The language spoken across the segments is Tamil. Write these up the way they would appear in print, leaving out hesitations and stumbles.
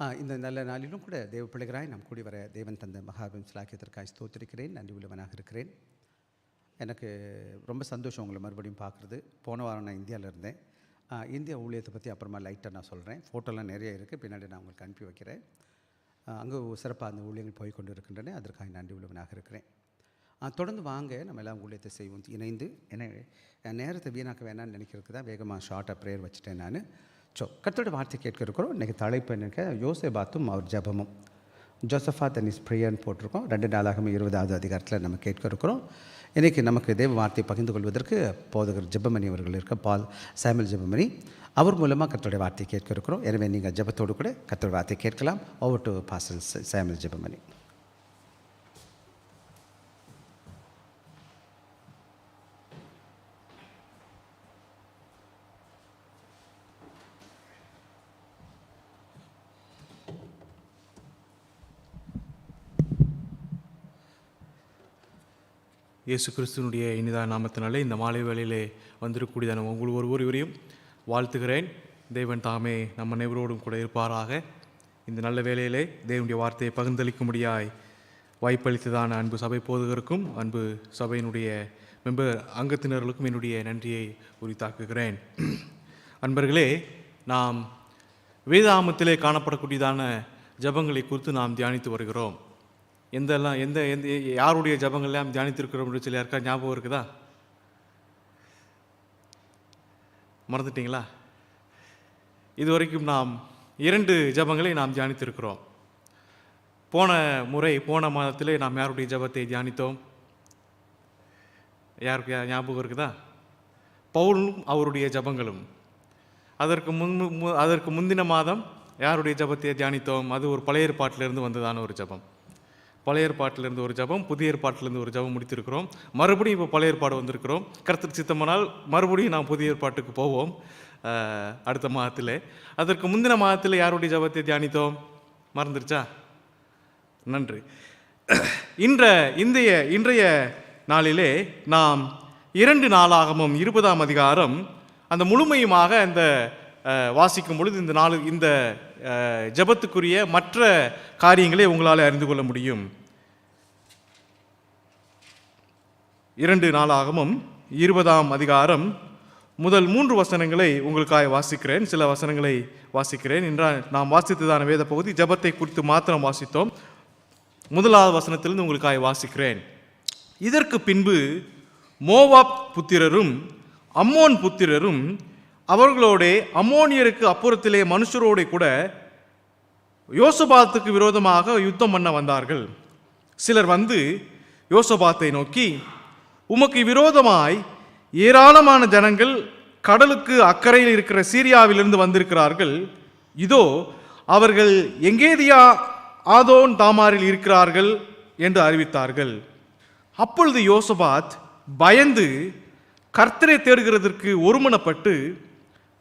இந்த நல்ல நாளிலும் கூட தேவ பிள்ளைகளாய் நாம் கூடி வர தேவன் தந்த மகாபெரும் சிலாக்கியத்திற்காய் ஸ்தோத்திரிக்கிறேன், நன்றி உள்ளவனாக இருக்கிறேன். எனக்கு ரொம்ப சந்தோஷம் உங்களை மறுபடியும் பார்க்குறது. போன வாரம் நான் இந்தியாவில் இருந்தேன். இந்தியா ஊழியத்தை பற்றி அப்புறமா லைட்டாக நான் சொல்கிறேன். ஃபோட்டோலாம் நிறைய இருக்குது, பின்னாடி நான் உங்களுக்கு அனுப்பி வைக்கிறேன். அங்கே சிறப்பாக அந்த ஊழியங்கள் போய் கொண்டு இருக்கின்றன, அதற்காக நன்றி உள்ளவனாக இருக்கிறேன். தொடர்ந்து வாங்க, நம்ம எல்லாம் ஊழியத்தை செய்வோம் இணைந்து. எனவே நேரத்தை வீணாக்க வேணான்னு நினைக்கிறதுக்கு தான் வேகமாக ஷார்ட்டாக ப்ரேயர் வச்சுட்டேன் நான். கர்த்தருடைய வார்த்தை கேட்க இருக்கிறோம். இன்றைக்கி தலைப்பு என்னக்க யோசேபாத்தும் அவர் ஜபமும். ஜோசஃபாத் அண்ட் இஸ் ப்ரேயர்னு போட்டிருக்கோம். 2 நாளாகவே 20வது அதிகாரத்தில் நம்ம கேட்க இருக்கிறோம். இன்றைக்கி நமக்கு தேவ வார்த்தையை பகிர்ந்து கொள்வதற்கு போதகர் ஜெபமணி அவர்கள் இருக்க, பால் சாமுவேல் ஜெபமணி, அவர் மூலமாக கர்த்தருடைய வார்த்தையை கேட்க இருக்கிறோம். எனவே நீங்கள் ஜெபத்தோடு கூட கர்த்தருடைய வார்த்தையை கேட்கலாம். Over to pastor Samuel Jebamani. இயேசு கிறிஸ்துவனுடைய இனிதான நாமத்தினாலே இந்த மாலை வேளையிலே வந்திருக்கக்கூடியதான உங்கள் ஒருவரையும் வாழ்த்துகிறேன். தேவன் தாமே நம்ம அனைவரோடும் கூட இருப்பாராக. இந்த நல்ல வேளையிலே தேவனுடைய வார்த்தையை பகிர்ந்தளிக்கும்படியாய் வாய்ப்பளித்ததான அன்பு சபை போதகருக்கும் அன்பு சபையினுடைய மெம்பர் அங்கத்தினர்களுக்கும் என்னுடைய நன்றியை உரித்தாக்குகிறேன். அன்பர்களே, நாம் வேதாகமத்திலே காணப்படக்கூடியதான ஜபங்களை குறித்து நாம் தியானித்து வருகிறோம். எந்த யாருடைய ஜபங்கள்லாம் தியானித்திருக்கிறோம் அப்படின்னு சொல்லி யாருக்கா ஞாபகம் இருக்குதா? மறந்துட்டீங்களா? இதுவரைக்கும் நாம் 2 ஜபங்களை நாம் தியானித்திருக்கிறோம். போன மாதத்திலே நாம் யாருடைய ஜபத்தை தியானித்தோம்? யாருக்கு ஞாபகம் இருக்குதா? பவுலும் அவருடைய ஜபங்களும். அதற்கு முந்தின மாதம் யாருடைய ஜபத்தை தியானித்தோம்? அது ஒரு பழைய ஏற்பாட்டிலிருந்து வந்ததான ஒரு ஜபம். பழைய ஏற்பாட்டிலிருந்து ஒரு ஜபம், புதிய ஏற்பாட்டிலிருந்து ஒரு ஜபம் முடித்திருக்கிறோம். மறுபடியும் இப்போ பழைய ஏற்பாடு வந்திருக்கிறோம். கர்த்தர் சித்தமானால் மறுபடியும் நாம் புதிய ஏற்பாட்டுக்கு போவோம் அடுத்த மாதத்தில். அதற்கு முந்தின மாதத்தில் யாருடைய ஜபத்தை தியானித்தோம்? மறந்துருச்சா? நன்றி. இன்றைய நாளிலே நாம் 2 நாளாகமும் 20ஆம் அதிகாரம் அந்த முழுமையுமாக அந்த வாசிக்கும் பொழுது இந்த ஜபத்துக்குரிய மற்ற காரியங்களை உங்களால் அறிந்து கொள்ள முடியும். 2 நாளாகமும் 20ஆம் அதிகாரம் முதல் 3 வசனங்களை உங்களுக்காக வாசிக்கிறேன். சில வசனங்களை வாசிக்கிறேன். என்றால் நாம் வாசித்ததான வேத பகுதி ஜபத்தை குறித்து மாத்திரம் வாசித்தோம். 1வது வசனத்திலிருந்து உங்களுக்காக வாசிக்கிறேன். இதற்கு பின்பு மோவாப் புத்திரரும் அம்மோன் புத்திரரும் அவர்களோட அம்மோனியருக்கு அப்புறத்திலே மனுஷரோட கூட யோசபாத்துக்கு விரோதமாக யுத்தம் பண்ண வந்தார்கள். சிலர் வந்து யோசபாத்தை நோக்கி, உமக்கு விரோதமாய் ஏராளமான ஜனங்கள் கடலுக்கு அக்கறையில் இருக்கிற சீரியாவிலிருந்து வந்திருக்கிறார்கள். இதோ அவர்கள் எங்கேதியா ஆதோன் தாமாரில் இருக்கிறார்கள் என்று அறிவித்தார்கள். அப்பொழுது யோசபாத் பயந்து கர்த்தரை தேடுகிறதற்கு ஒருமனப்பட்டு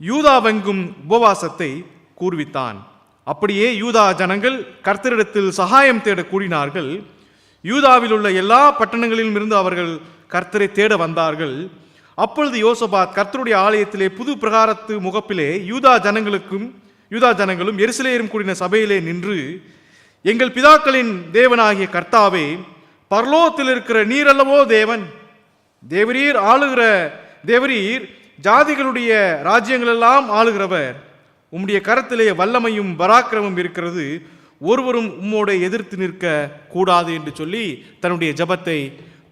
யூதாவெங்கும் உபவாசத்தை கூர்வித்தான். அப்படியே யூதா ஜனங்கள் கர்த்தரிடத்தில் சகாயம் தேட கூடினார்கள். யூதாவில் உள்ள எல்லா பட்டணங்களிலும் இருந்து அவர்கள் கர்த்தரை தேட வந்தார்கள். அப்பொழுது யோசபாத் கர்த்தருடைய ஆலயத்திலே புது பிரகாரத்து முகப்பிலே யூதா ஜனங்களும் எருசலேமும் கூடின சபையிலே நின்று, எங்கள் பிதாக்களின் தேவனாகிய கர்த்தாவே, பரலோகத்தில் இருக்கிற நீரல்லவோ தேவன், தேவரீர் ஜாதிகளுடைய ராஜ்யங்களெல்லாம் ஆளுகிறவர், உம்முடைய கரத்திலே வல்லமையும் பராக்கிரமும் இருக்கிறது, ஒருவரும் உம்மோட எதிர்த்து நிற்க கூடாது என்று சொல்லி தன்னுடைய ஜபத்தை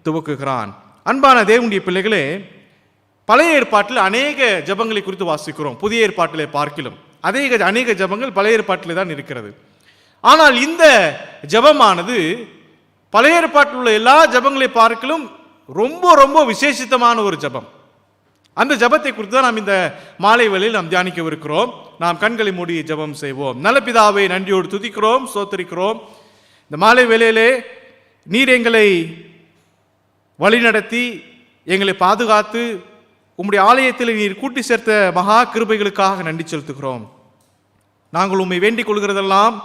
துவக்குகிறான். அன்பான தேவனுடைய பிள்ளைகளே, பழைய ஏற்பாட்டில் அநேக ஜபங்களை குறித்து வாசிக்கிறோம். புதிய ஏற்பாட்டிலே பார்க்கிலும் அநேக ஜபங்கள் பழைய ஏற்பாட்டிலே தான் இருக்கிறது. ஆனால் இந்த ஜபமானது பழைய ஏற்பாட்டில் உள்ள எல்லா ஜபங்களை பார்க்கிலும் ரொம்ப ரொம்ப விசேஷித்தமான ஒரு ஜபம். அந்த ஜபத்தை குறித்து தான் நாம் இந்த மாலை வேளையில் நாம் தியானிக்கவிருக்கிறோம். நாம் கண்களை மூடி ஜபம் செய்வோம். நல்ல பிதாவை நன்றியோடு துதிக்கிறோம், ஸ்தோத்திரிக்கிறோம். இந்த மாலை வேளையிலே நீர் எங்களை வழிநடத்தி எங்களை பாதுகாத்து உம்முடைய ஆலயத்தில் நீர் கூட்டி சேர்த்த மகா கிருபைகளுக்காக நன்றி செலுத்துகிறோம். நாங்கள் உம்மை வேண்டிக் கொள்கிறதெல்லாம்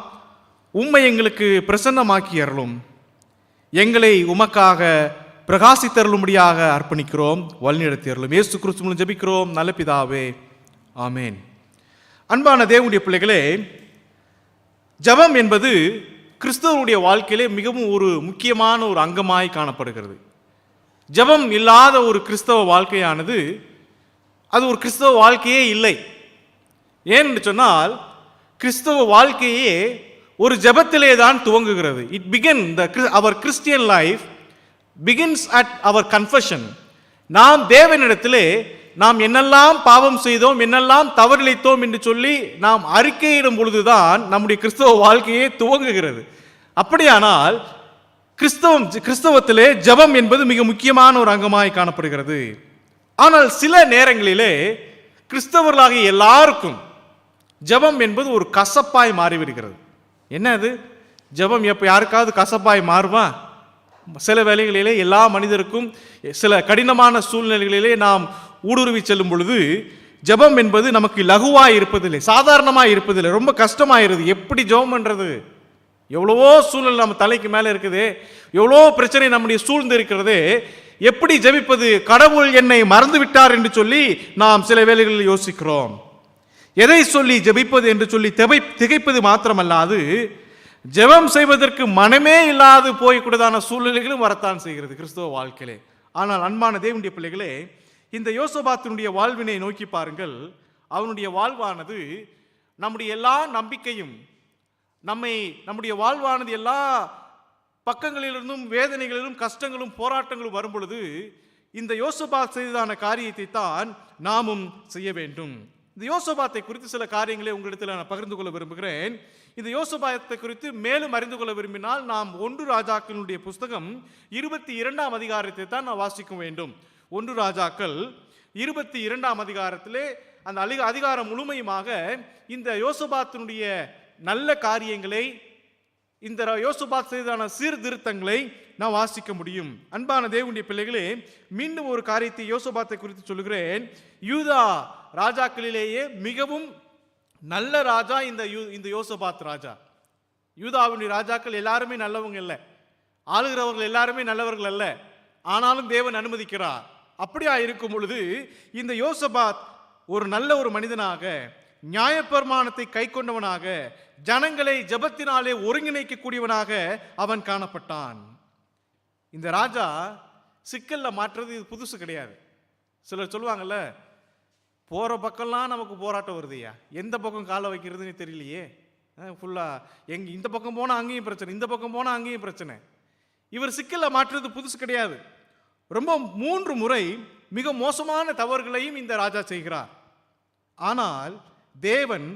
உம்மை எங்களுக்கு பிரசன்னமாக்கி அருளும். எங்களை உமக்காக பிரகாசித்தருளும்படியாக அர்ப்பணிக்கிறோம், வழிநடத்தி அருளும். இயேசு கிறிஸ்து மூலம் ஜெபிக்கிறோம் நல்ல பிதாவே, ஆமேன். அன்பான தேவனுடைய பிள்ளைகளே, ஜெபம் என்பது கிறிஸ்தவருடைய வாழ்க்கையிலே மிகவும் ஒரு முக்கியமான ஒரு அங்கமாய் காணப்படுகிறது. ஜெபம் இல்லாத ஒரு கிறிஸ்தவ வாழ்க்கையானது அது ஒரு கிறிஸ்தவ வாழ்க்கையே இல்லை. ஏன்னு சொன்னால் கிறிஸ்தவ வாழ்க்கையே ஒரு ஜெபத்திலே தான் துவங்குகிறது. It begin our Christian life begins at our confession. நாம் தேவனிடத்திலே நாம் என்னெல்லாம் பாவம் செய்தோம், என்னெல்லாம் தவறிழைத்தோம் என்று சொல்லி நாம் அறிக்கையிடும் பொழுதுதான் நம்முடைய கிறிஸ்தவ வாழ்க்கையே துவங்குகிறது. அப்படியானால் கிறிஸ்தவத்திலே ஜெபம் என்பது மிக முக்கியமான ஒரு அங்கமாய் காணப்படுகிறது. ஆனால் சில நேரங்களிலே கிறிஸ்தவர்களாகிய எல்லாருக்கும் ஜெபம் என்பது ஒரு கசப்பாய் மாறிவிடுகிறது. என்ன அது ஜெபம்? எப்போ யாருக்காவது கசப்பாய் மாறுமா? சில வேளைகளிலே எல்லா மனிதருக்கும் சில கடினமான சூழ்நிலைகளிலே நாம் ஊடுருவி செல்லும் பொழுது ஜெபம் என்பது நமக்கு லகுவாய் இருப்பதில்லை, சாதாரணமாக இருப்பதில்லை, ரொம்ப கஷ்டமாயிருது. எப்படி ஜெபம் பண்ணுறது? எவ்வளவோ சூழ்நிலை நம்ம தலைக்கு மேலே இருக்குது, எவ்வளோ பிரச்சனை நம்முடைய சூழ்ந்து இருக்கிறது, எப்படி ஜெபிப்பது? கடவுள் என்னை மறந்து விட்டார் என்று சொல்லி நாம் சில வேளைகளில் யோசிக்கிறோம். எதை சொல்லி ஜெபிப்பது என்று சொல்லி திகைப்பது மாத்திரமல்லாது ஜெபம் செய்வதற்கு மனமே இல்லாது போய்கூடதான சூழ்நிலைகளும் வரத்தான் செய்கிறது கிறிஸ்தவ வாழ்க்கையிலே. ஆனால் அன்பான தேவனுடைய பிள்ளைகளே, இந்த யோசபாத்தினுடைய வாழ்வினை நோக்கி பாருங்கள். அவனுடைய வாழ்வானது நம்முடைய எல்லா நம்பிக்கையும் நம்முடைய வாழ்வானது எல்லா பக்கங்களிலிருந்தும் வேதனைகளிலும் கஷ்டங்களும் போராட்டங்களும் வரும் பொழுது இந்த யோசபாத் செய்ததான காரியத்தை தான் நாமும் செய்ய வேண்டும். இந்த யோசபாத்தை குறித்து சில காரியங்களை உங்களிடத்தில் நான் பகிர்ந்து கொள்ள விரும்புகிறேன். இந்த யோசபாத்தை குறித்து மேலும் அறிந்து கொள்ள விரும்பினால் நாம் 1 ராஜாக்களுடைய புஸ்தகம் 22ஆம் அதிகாரத்தை தான் நாம் வாசிக்க வேண்டும். 1 ராஜாக்கள் 22ஆம் அதிகாரத்திலே அந்த அதிகாரம் முழுமையுமாக இந்த யோசபாத்தினுடைய நல்ல காரியங்களை, இந்த யோசபாத் செய்ததான சீர்திருத்தங்களை நான் வாசிக்க முடியும். அன்பான தேவனுடைய பிள்ளைகளே, மீண்டும் ஒரு காரியத்தை யோசபாத்தை குறித்து சொல்கிறேன். யூதா ராஜாக்களிலேயே மிகவும் நல்ல ராஜா இந்த யோசபாத் ராஜா. யூதாவுடைய ராஜாக்கள் எல்லாருமே நல்லவங்க இல்லை, ஆளுகிறவர்கள் எல்லாருமே நல்லவர்கள் அல்ல. ஆனாலும் தேவன் அனுமதிக்கிறார். அப்படியா இருக்கும் பொழுது இந்த யோசபாத் ஒரு நல்ல ஒரு மனிதனாக, நியாயப்பிரமாணத்தை கை கொண்டவனாக, ஜனங்களை ஜெபத்தினாலே ஒருங்கிணைக்கக்கூடியவனாக அவன் காணப்பட்டான். இந்த ராஜா சிக்கல்ல மாற்றுறது இது புதுசு கிடையாது. சிலர் சொல்லுவாங்கல்ல, போற பக்கம்லாம் நமக்கு போராட்டம் வருதுயா, எந்த பக்கம் காலை வைக்கிறதுன்னு தெரியலையே, ஃபுல்லா இந்த பக்கம் போனா அங்கேயும் பிரச்சனை, இந்த பக்கம் போனா அங்கேயும் பிரச்சனை. இவர் சிக்கல்ல மாற்றுறது புதுசு கிடையாது. ரொம்ப 3 முறை மிக மோசமான தவறுகளையும் இந்த ராஜா செய்கிறார். ஆனால் தேவன்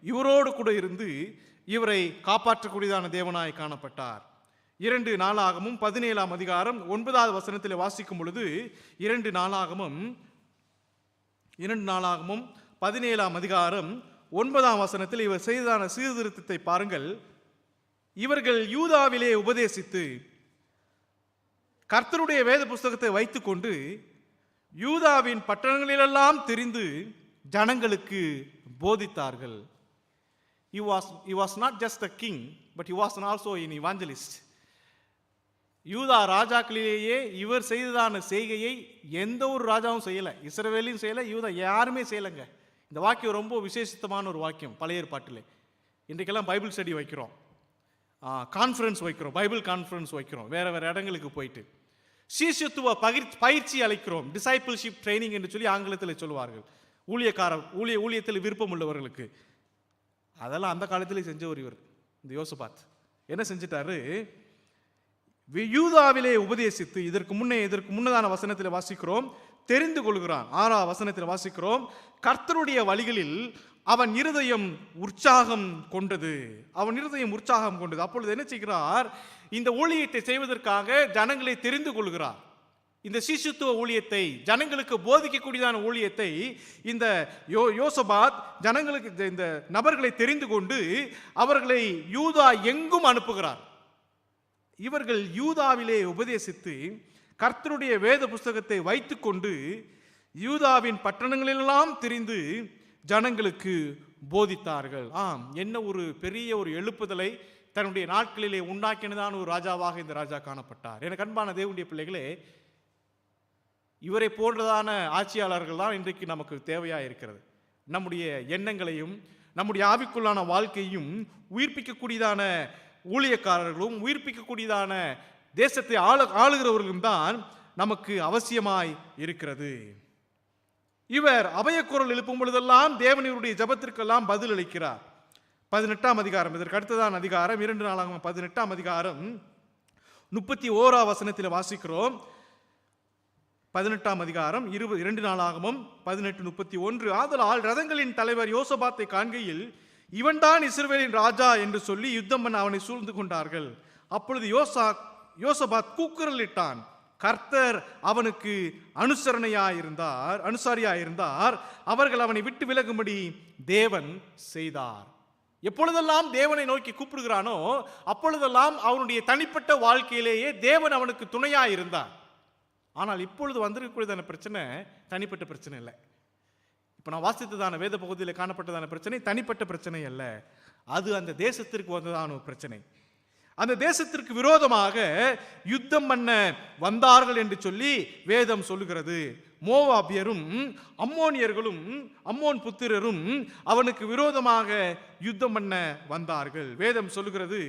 இவரோடு கூட இருந்து இவரை காப்பாற்றக்கூடியதான தேவனாய் காணப்பட்டார். 2 நாளாகமும் 17ஆம் அதிகாரம் 9வது வசனத்தில் வாசிக்கும் பொழுது 2 நாளாகமும் 17ஆம் அதிகாரம் 9ஆம் வசனத்தில் இவர் செய்ததான சீர்திருத்தத்தை பாருங்கள். இவர்கள் யூதாவிலே உபதேசித்து கர்த்தருடைய வேத புஸ்தகத்தை வைத்துக்கொண்டு யூதாவின் பட்டணங்களிலெல்லாம் தெரிந்து ஜனங்களுக்கு போதித்தார்கள். He was not just a king, but he was also an evangelist. யூதா ராஜாக்களிலேயே இவர் செய்ததான செய்கையை எந்த ஒரு ராஜாவும் செய்யலை, இஸ்ரவேலையும் செய்யலை, யூதா யாருமே செய்யலைங்க. இந்த வாக்கியம் ரொம்ப விசேஷமான ஒரு வாக்கியம் பழைய ஏற்பாட்டிலே. இன்றைக்கெல்லாம் பைபிள் ஸ்டடி வைக்கிறோம், கான்ஃபரன்ஸ் வைக்கிறோம், பைபிள் கான்ஃபரன்ஸ் வைக்கிறோம், வேற வேற இடங்களுக்கு போயிட்டு சீஷத்துவ பயிற்சி அளிக்கிறோம், டிசைபிள்ஷிப் ட்ரைனிங் என்று சொல்லி ஆங்கிலத்தில் சொல்லுவார்கள். ஊழியத்தில் விருப்பம் உள்ளவர்களுக்கு. அதெல்லாம் அந்த காலத்திலே செஞ்ச ஒரு இவர் இந்த யோசபாத் என்ன செஞ்சிட்டாரு? யூதாவிலே உபதேசித்து இதற்கு முன்னதான வசனத்தில் வாசிக்கிறோம், தெரிந்து கொள்கிறான். 6ஆம் வசனத்தில் வாசிக்கிறோம், கர்த்தருடைய வழிகளில் அவன் இருதயம் உற்சாகம் கொண்டது. அப்பொழுது என்ன செய்கிறார்? இந்த ஊழியத்தை செய்வதற்காக ஜனங்களை தெரிந்து கொள்கிறார். இந்த சிசுத்துவ ஊழியத்தை, ஜனங்களுக்கு போதிக்கக்கூடியதான ஊழியத்தை இந்த யோசபாத் ஜனங்களுக்கு, இந்த நபர்களை தெரிந்து கொண்டு அவர்களை யூதா எங்கும் அனுப்புகிறார். இவர்கள் யூதாவிலே உபதேசித்து கர்த்தருடைய வேத புஸ்தகத்தை வைத்துக்கொண்டு யூதாவின் பட்டணங்களெல்லாம் தெரிந்து ஜனங்களுக்கு போதித்தார்கள். என்ன ஒரு பெரிய ஒரு எழுப்புதலை தன்னுடைய நாட்களிலே உண்டாக்கினதான ஒரு ராஜாவாக இந்த ராஜா காணப்பட்டார். எனக்கு அன்பான தேவனுடைய பிள்ளைகளே, இவரை போன்றதான ஆட்சியாளர்கள் தான் இன்றைக்கு நமக்கு தேவையாக இருக்கிறது. நம்முடைய எண்ணங்களையும் நம்முடைய ஆவிக்குள்ளான வாழ்க்கையும் உயிர்ப்பிக்கக்கூடியதான ஊழியக்காரர்களும் உயிர்ப்பிக்கக்கூடியதான தேசத்தை ஆளுகிறவர்களும் தான் நமக்கு அவசியமாய் இருக்கிறது. இவர் அபயக்குரல் எழுப்பும் பொழுதெல்லாம் தேவன் இவருடைய ஜபத்திற்கெல்லாம் பதில் அளிக்கிறார். 18ஆம் அதிகாரம், இதற்கு அடுத்ததான் அதிகாரம் 2 நாளாகமம் 18ஆம் அதிகாரம் 31ஆம் வசனத்தில் வாசிக்கிறோம். 18ஆம் அதிகாரம் 2 நாளாகமம் 18:31. ஆதலால் ரதங்களின் தலைவர் யோசபாத்தை காண்கையில் இவன்தான் இஸ்ரவேலின் ராஜா என்று சொல்லி யுத்தம் பண்ண அவனை சூழ்ந்து கொண்டார்கள். அப்பொழுது யோசபாத் கூக்குரலிட்டான். கர்த்தர் அவனுக்கு அனுசாரியாயிருந்தார். அவர்கள் அவனை விட்டு விலகும்படி தேவன் செய்தார். எப்பொழுதெல்லாம் தேவனை நோக்கி கூப்பிடுகிறானோ அப்பொழுதெல்லாம் அவனுடைய தனிப்பட்ட வாழ்க்கையிலேயே தேவன் அவனுக்கு துணையாயிருந்தார். ஆனால் இப்பொழுது வந்திருக்கக்கூடியதான பிரச்சனை தனிப்பட்ட பிரச்சனை இல்லை. இப்போ நான் வாசித்ததான வேத பகுதியில் காணப்பட்டதான பிரச்சனை தனிப்பட்ட பிரச்சனை அல்ல, அது அந்த தேசத்திற்கு வந்ததான ஒரு பிரச்சனை. அந்த தேசத்திற்கு விரோதமாக யுத்தம் பண்ண வந்தார்கள் என்று சொல்லி வேதம் சொல்லுகிறது. மோவாபியரும் அம்மோனியர்களும் அம்மோன் புத்திரரும் அவனுக்கு விரோதமாக யுத்தம் பண்ண வந்தார்கள். வேதம் சொல்லுகிறது,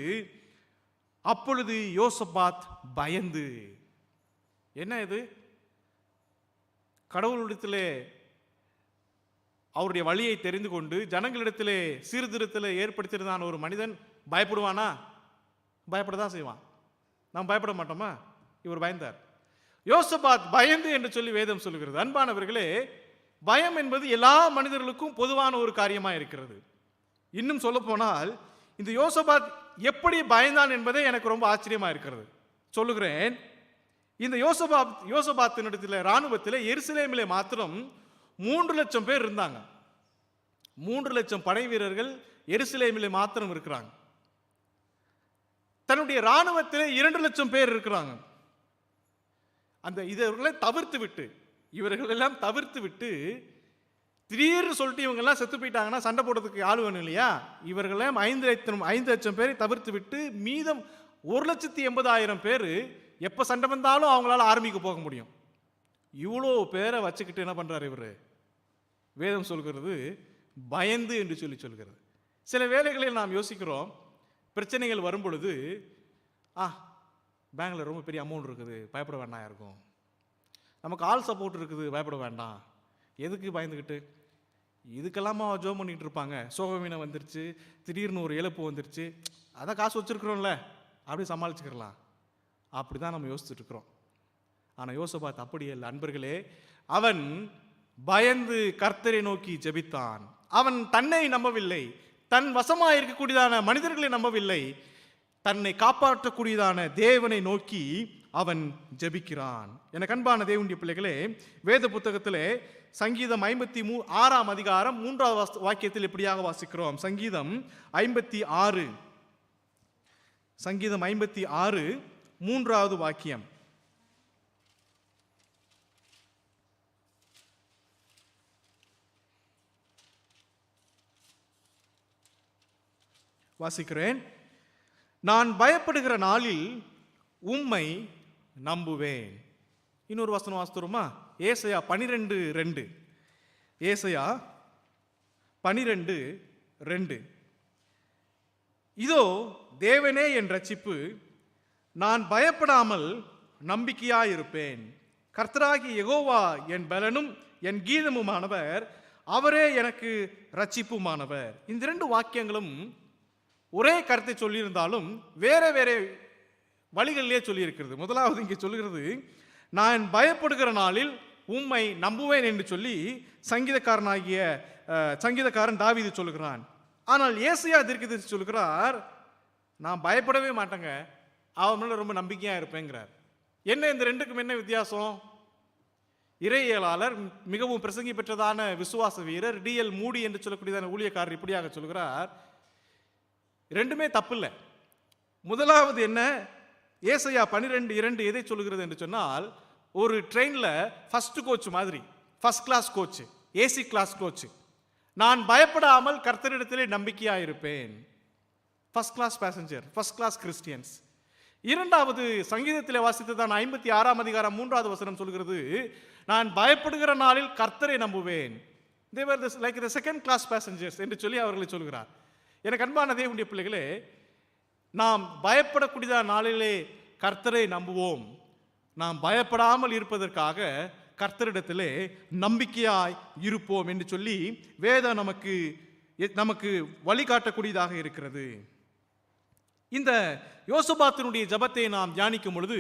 அப்பொழுது யோசபாத் பயந்து. என்ன இது? கடவுளிடத்திலே அவருடைய வழியை தெரிந்து கொண்டு ஜனங்களிடத்திலே சீர்திருத்தலை ஏற்படுத்தியிருந்தான் ஒரு மனிதன் பயப்படுவானா? பயப்படதான் செய்வான். நாம் பயப்பட மாட்டோமா? இவர் பயந்தார். யோசபாத் பயந்து என்று சொல்லி வேதம் சொல்லுகிறது. அன்பானவர்களே, பயம் என்பது எல்லா மனிதர்களுக்கும் பொதுவான ஒரு காரியமாக இருக்கிறது. இன்னும் சொல்ல போனால் இந்த யோசபாத் எப்படி பயந்தான் என்பதே எனக்கு ரொம்ப ஆச்சரியமா இருக்கிறது. சொல்லுகிறேன். இந்த யோசபாத்தினிடத்தில் இராணுவத்தில் எருசலேமிலே மாத்திரம் 3 லட்சம் பேர் இருந்தாங்க. 3 லட்சம் படை வீரர்கள் எருசலேமிலே மாத்திரம் இருக்கிறாங்க. தன்னுடைய இராணுவத்தில் 2 லட்சம் பேர் இருக்கிறாங்க. அந்த இவர்களெல்லாம் தவிர்த்து விட்டு திடீர்னு சொல்லிட்டு இவங்கெல்லாம் செத்து போயிட்டாங்கன்னா சண்டை போடுறதுக்கு ஆள் வேணும் இல்லையா? இவர்களெல்லாம் 5 லட்சம் பேரை தவிர்த்து விட்டு மீதம் 1,80,000 பேர் எப்போ சண்டை வந்தாலும் அவங்களால ஆர்மிக்கு போக முடியும். இவ்வளோ பேரை வச்சுக்கிட்டு என்ன பண்ணுறாரு இவர்? வேதம் சொல்கிறது பயந்து என்று சொல்லி சொல்கிறது. சில வேளைகளில் நாம் யோசிக்கிறோம், பிரச்சனைகள் வரும் பொழுது பேங்கில் ரொம்ப பெரிய அமௌண்ட் இருக்குது, பயப்பட வேண்டாம். இருக்கும் நமக்கு ஆல் சப்போர்ட் இருக்குது, பயப்பட வேண்டாம். எதுக்கு பயந்துக்கிட்டு? இதுக்கெல்லாமா ஜோம் பண்ணிகிட்டு இருப்பாங்க. சோகமீனை வந்துருச்சு, திடீர்னு ஒரு இழப்பு வந்துருச்சு, அதான் காசு வச்சுருக்குறோம்ல, அப்படி சமாளிச்சுக்கலாம். அப்படி தான் நம்ம யோசிச்சுட்டு இருக்கிறோம். ஆனால் யோசபாத் அப்படியே இல்லை அன்பர்களே. அவன் பயந்து கர்த்தரை நோக்கி ஜெபித்தான். அவன் தன்னை நம்பவில்லை, தன் வசமாக இருக்கக்கூடியதான மனிதர்களை நம்பவில்லை, தன்னை காப்பாற்றக்கூடியதான தேவனை நோக்கி அவன் ஜெபிக்கிறான். எனக்கு அன்பான தேவனுடைய பிள்ளைகளே, வேத புத்தகத்திலே சங்கீதம் 56ஆம் அதிகாரம் 3வது வாக்கியத்தில் இப்படியாக வாசிக்கிறோம். சங்கீதம் 56 3வது வாக்கியம். வாசிக்கிறேன். நான் பயப்படுகிற நாளில் உம்மை நம்புவேன். இன்னொரு வசனம் வாசிக்கிறோமா? ஏசாயா 12:2. ஏசாயா 12:2. இதோ தேவனே என் ரட்சிப்பு, நான் பயப்படாமல் நம்பிக்கையாயிருப்பேன். கர்த்தராகிய யெகோவா என் பலனும் என் கீதமுமானவர், அவரே எனக்கு ரட்சிப்புமானவர். இந்த 2 வாக்கியங்களும் ஒரே கருத்தை சொல்லியிருந்தாலும் வேற வேற வழிகளிலே சொல்லியிருக்கிறது. முதலாவது இங்கே சொல்லுகிறது, நான் பயப்படுகிற நாளில் உம்மை நம்புவேன் என்று சொல்லி சங்கீதக்காரன் தாவீது சொல்லுகிறான். ஆனால் ஏசாயா தீர்க்கதரிசி சொல்லுகிறார், நான் பயப்படவே மாட்டேங்க, அவன் மேல ரொம்ப நம்பிக்கையா இருப்பேங்கிறார். என்ன இந்த 2க்கும் என்ன வித்தியாசம்? இறையியலாளர், மிகவும் பிரசங்கி பெற்றதான விசுவாச வீரர் D.L. மூடி என்று சொல்லக்கூடியதான ஊழியக்காரர் இப்படியாக சொல்கிறார், 2மே தப்பு இல்லை. முதலாவது என்ன? ஏசாயா 12:2 எதை சொல்லுகிறது என்று சொன்னால், ஒரு ட்ரெயினில் ஃபர்ஸ்ட் கோச் மாதிரி, first class coach, AC class coach, நான் பயப்படாமல் கர்த்தரிடத்திலே நம்பிக்கையாக இருப்பேன். First class passenger, first class Christians. இரண்டாவது சங்கீதத்திலே வாசித்ததான் 56ஆம் அதிகாரம் 3வது வசனம் சொல்கிறது, நான் பயப்படுகிற நாளில் கர்த்தரை நம்புவேன். They were like the second class passengers என்று சொல்லி அவர்களை சொல்கிறார். எனக்கு அன்பான தேவனுடைய பிள்ளைகளே, நாம் பயப்படக்கூடியதான நாளிலே கர்த்தரை நம்புவோம். நாம் பயப்படாமல் இருப்பதற்காக கர்த்தரிடத்திலே நம்பிக்கையாய் இருப்போம் என்று சொல்லி வேதம் நமக்கு வழிகாட்டக்கூடியதாக இருக்கிறது. இந்த யோசபாத்தினுடைய ஜபத்தை நாம் தியானிக்கும் பொழுது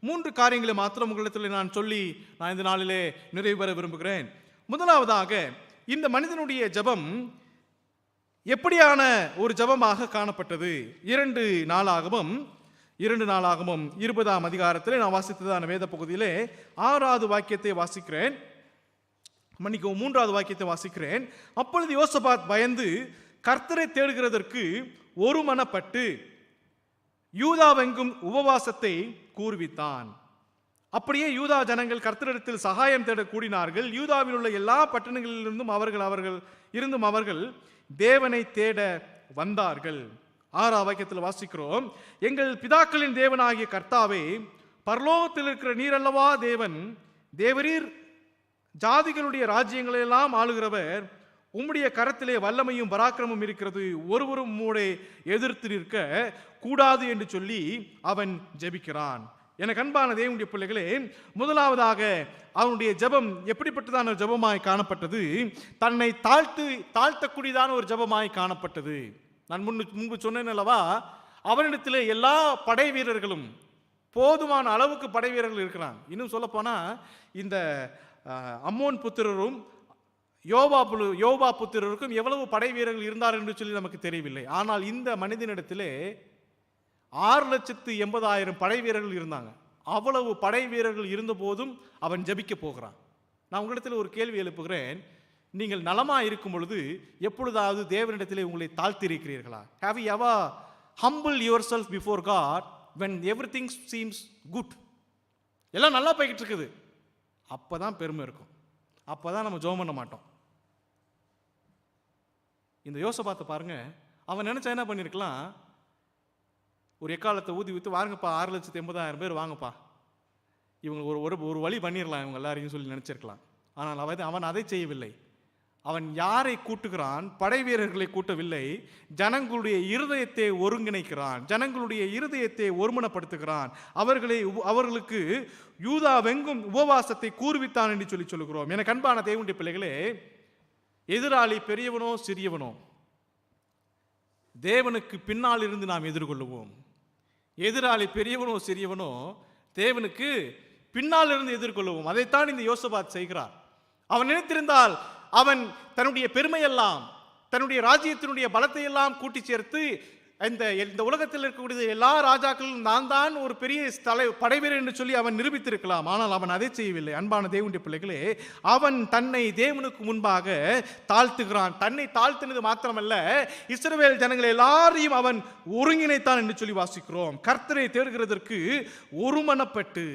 3 காரியங்களை மாத்திரம் உங்களிடத்தில் நான் சொல்லி நான் இந்த நாளிலே நிறைவு பெற விரும்புகிறேன். முதலாவதாக, இந்த மனிதனுடைய ஜபம் எப்படியான ஒரு ஜபமாக காணப்பட்டது? 2 நாளாகமம் 20ஆம் அதிகாரத்திலே நான் வாசித்ததான வேத பகுதியிலே 6வது வாக்கியத்தை வாசிக்கிறேன். மன்னிக்கவும், 3வது வாக்கியத்தை வாசிக்கிறேன். அப்பொழுது யோசபாத் பயந்து கர்த்தரை தேடுகிறதற்கு ஒருமனப்பட்டு யூதாவெங்கும் உபவாசத்தை கூர்வித்தான். அப்படியே யூதா ஜனங்கள் கர்த்தரிடத்தில் சகாயம் தேட கூடினார்கள். யூதாவில் உள்ள எல்லா பட்டணங்களிலிருந்தும் அவர்கள் தேவனை தேட வந்தார்கள். 6ஆம் வாக்கியத்தில் வாசிக்கிறோம், எங்கள் பிதாக்களின் தேவனாகிய கர்த்தாவே, பரலோகத்தில் இருக்கிற நீர் அல்லவா தேவன், தேவரீர் ஜாதிகளுடைய ராஜ்யங்களெல்லாம் ஆளுகிறவர், உம்முடைய கரத்திலே வல்லமையும் பராக்கிரமும் இருக்கிறது, ஒருவரும் உம்முடைய எதிர்த்து நிற்க கூடாது என்று சொல்லி அவன் ஜெபிக்கிறான். எனக்கு அன்பான தேவனுடைய பிள்ளைகளே, முதலாவதாக அவனுடைய ஜெபம் எப்படிப்பட்டதான ஒரு ஜெபமாய் காணப்பட்டது? தன்னை தாழ்த்தக்கூடியதான ஒரு ஜெபமாய் காணப்பட்டது. நான் முன்பு சொன்னேன் அல்லவா, அவனிடத்தில் எல்லா படை வீரர்களும் போதுமான அளவுக்கு படை வீரர்கள் இருக்கிறான். இன்னும் சொல்ல போனா, இந்த அம்மோன் புத்திரரும் யோபா புத்திரருக்கும் எவ்வளவு படை வீரர்கள் இருந்தார்கள் என்று சொல்லி நமக்கு தெரியவில்லை. ஆனால் இந்த மனிதனிடத்திலே 6,80,000 படை வீரர்கள் இருந்தாங்க. அவ்வளவு படை வீரர்கள் இருந்த போதும் அவன் ஜெபிக்க போகிறான். நான் உங்களிடத்தில் ஒரு கேள்வி எழுப்புகிறேன். நீங்கள் நலமாக இருக்கும் பொழுது எப்பொழுதாவது தேவனிடத்திலே உங்களை தாழ்த்தி இருக்கிறீர்களா? Have you ever humbled yourself before God when everything seems good? எல்லாம் நல்லா போய்கிட்டு இருக்குது, அப்பதான் பெருமை இருக்கும், அப்பதான் நம்ம ஜெபம் பண்ண மாட்டோம். இந்த யோசபாத்தை பாருங்க, அவன் நினைச்சா என்ன பண்ணிருக்கலாம்? ஒரு எக்காலத்தை ஊதி வித்து, வாங்கப்பா 6,80,000 பேர் வாங்கப்பா, இவங்க ஒரு வழி பண்ணிடலாம் இவங்க எல்லாரையும் சொல்லி நினைச்சிருக்கலாம். ஆனால் அவன் அதை செய்யவில்லை. அவன் யாரை கூட்டுகிறான்? படை வீரர்களை கூட்டவில்லை, ஜனங்களுடைய இருதயத்தை ஒருங்கிணைக்கிறான், ஜனங்களுடைய இருதயத்தை ஒருமனப்படுத்துகிறான். அவர்களுக்கு யூதாவெங்கும் உபவாசத்தை கூர்வித்தான் என்று சொல்லுகிறோம். எனக்கு அன்பான தேவனுடைய பிள்ளைகளே, எதிராளி பெரியவனோ சிறியவனோ தேவனுக்கு பின்னால் இருந்து நாம் எதிர்கொள்ளுவோம். எதிராளி பெரியவனோ சிறியவனோ தேவனுக்கு பின்னால் இருந்து எதிர்கொள்ளுவோம். அதைத்தான் இந்த யோசபாத் செய்கிறார். அவன் நினைத்திருந்தால் அவன் தன்னுடைய பெருமையெல்லாம், தன்னுடைய ராஜ்யத்தினுடைய பலத்தை எல்லாம் கூட்டி சேர்த்து இந்த உலகத்தில் இருக்கக்கூடிய எல்லா ராஜாக்களும் நான் தான் ஒரு பெரிய படைவீரர் என்று சொல்லி அவன் நிரூபித்திருக்கலாம். ஆனால் அவன் அதை செய்யவில்லை. அன்பான தேவனுடைய பிள்ளைகளே, அவன் தன்னை தேவனுக்கு முன்பாக தாழ்த்துகிறான். தன்னை தாழ்த்தினது மாத்திரமல்ல, இஸ்ரவேல் ஜனங்கள் எல்லாரையும் அவன் ஒருங்கிணைத்தான் என்று சொல்லி வாசிக்கிறோம். கர்த்தரை தேடுகிறதற்கு ஒருமனப்பட்டு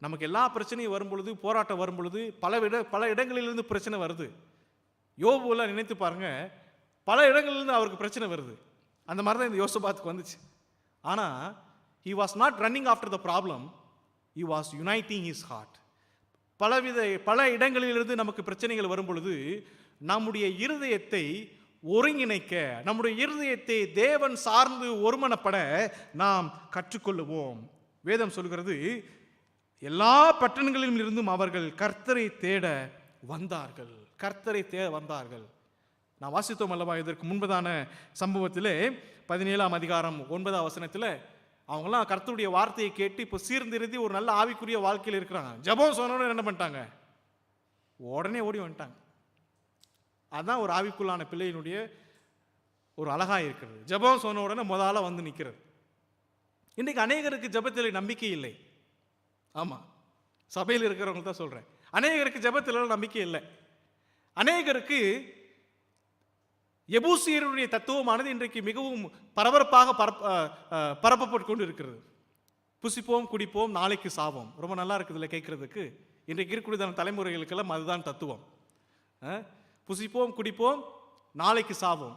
நமக்கு எல்லா பிரச்சனையும் வரும் பொழுது, போராட்டம் வரும் பொழுது, பல இடங்களிலிருந்து பிரச்சனை வருது. யோபுவெல்லாம் நினைத்து பாருங்க, பல இடங்களிலிருந்து அவருக்கு பிரச்சனை வருது. அந்த மாதிரி தான் இந்த யோசபாத்துக்கு வந்துச்சு. ஆனால் he was not running after the problem, he was uniting his heart. பல இடங்களிலிருந்து நமக்கு பிரச்சனைகள் வரும் பொழுது நம்முடைய இருதயத்தை ஒருங்கிணைக்க, நம்முடைய இருதயத்தை தேவன் சார்ந்து ஒருமனப்பட நாம் கற்றுக்கொள்ளுவோம். வேதம் சொல்கிறது, எல்லா பட்டணங்களிலும் இருந்தும் அவர்கள் கர்த்தரை தேட வந்தார்கள். நான் வாசித்தோம் அல்லவா இதற்கு முன்பதான சம்பவத்திலே 17ஆம் அதிகாரம் 9ஆம் வசனத்தில் அவங்களாம் கர்த்தருடைய வார்த்தையை கேட்டு இப்போ சீர்திருத்தி ஒரு நல்ல ஆவிக்குரிய வாழ்க்கையில் இருக்கிறாங்க. ஜெபம் சொன்னோன்னு என்ன பண்ணிட்டாங்க? உடனே ஓடி வந்துட்டாங்க. அதுதான் ஒரு ஆவிக்குள்ளான பிள்ளையினுடைய ஒரு அழகாக இருக்கிறது. ஜெபம் சொன்ன உடனே முதல்ல வந்து நிற்கிறது. இன்றைக்கு அநேகருக்கு ஜெபத்தில் நம்பிக்கை இல்லை. ஆமாம், சபையில் இருக்கிறவங்க தான் சொல்கிறேன். அநேகருக்கு ஜெபத்தில் நம்பிக்கை இல்லை. அநேகருக்கு எபூசியருடைய தத்துவமானது இன்றைக்கு மிகவும் பரபரப்பாக பரப்பப்பட்டு கொண்டு இருக்கிறது. புசிப்போம் குடிப்போம் நாளைக்கு சாவோம். ரொம்ப நல்லா இருக்குதுல்ல கேட்கறதுக்கு. இன்றைக்கு இருக்கக்கூடிய தலைமுறைகளுக்கெல்லாம் அதுதான் தத்துவம். புசிப்போம் குடிப்போம் நாளைக்கு சாவோம்.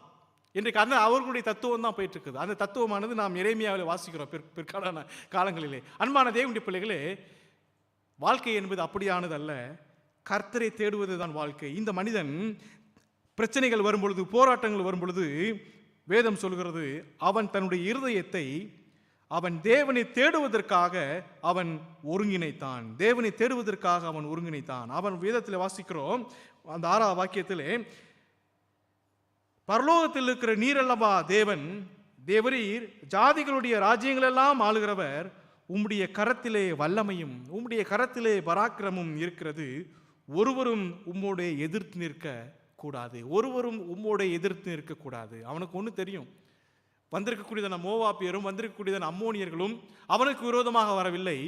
இன்றைக்கு அவர்களுடைய தத்துவம் தான் போயிட்டு இருக்குது. அந்த தத்துவமானது நாம் எரேமியாவில் வாசிக்கிறோம் பிற்காலான காலங்களிலே. அன்பான தேவனுடைய பிள்ளைகளே, வாழ்க்கை என்பது அப்படியானது அல்ல, கர்த்தரை தேடுவது தான் வாழ்க்கை. இந்த மனிதன் பிரச்சனைகள் வரும்பொழுது, போராட்டங்கள் வரும்பொழுது வேதம் சொல்கிறது, அவன் தன்னுடைய இருதயத்தை அவன் தேவனை தேடுவதற்காக அவன் ஒருங்கிணைத்தான். தேவனை தேடுவதற்காக அவன் ஒருங்கிணைத்தான். அவன் வேதத்தில் வாசிக்கிறோம், அந்த 6ஆம் வாக்கியத்திலே, பரலோகத்தில் இருக்கிற நீரல்லவா தேவன், தேவரீர் ஜாதிகளுடைய ராஜ்யங்களெல்லாம் ஆளுகிறவர், உம்முடைய கரத்திலே வல்லமையும் உம்முடைய கரத்திலே பராக்கிரமும் இருக்கிறது, ஒருவரும் உம்மோட எதிர்த்து நிற்க கூடாது. ஒருவரும் உம்மோட எதிர்த்து நிற்கக்கூடாது. அவனுக்கு ஒன்று தெரியும், வந்திருக்கக்கூடியதான மோவாப்பியரும் வந்திருக்கக்கூடியதான அம்மோனியர்களும் அவனுக்கு விரோதமாக வரவில்லை,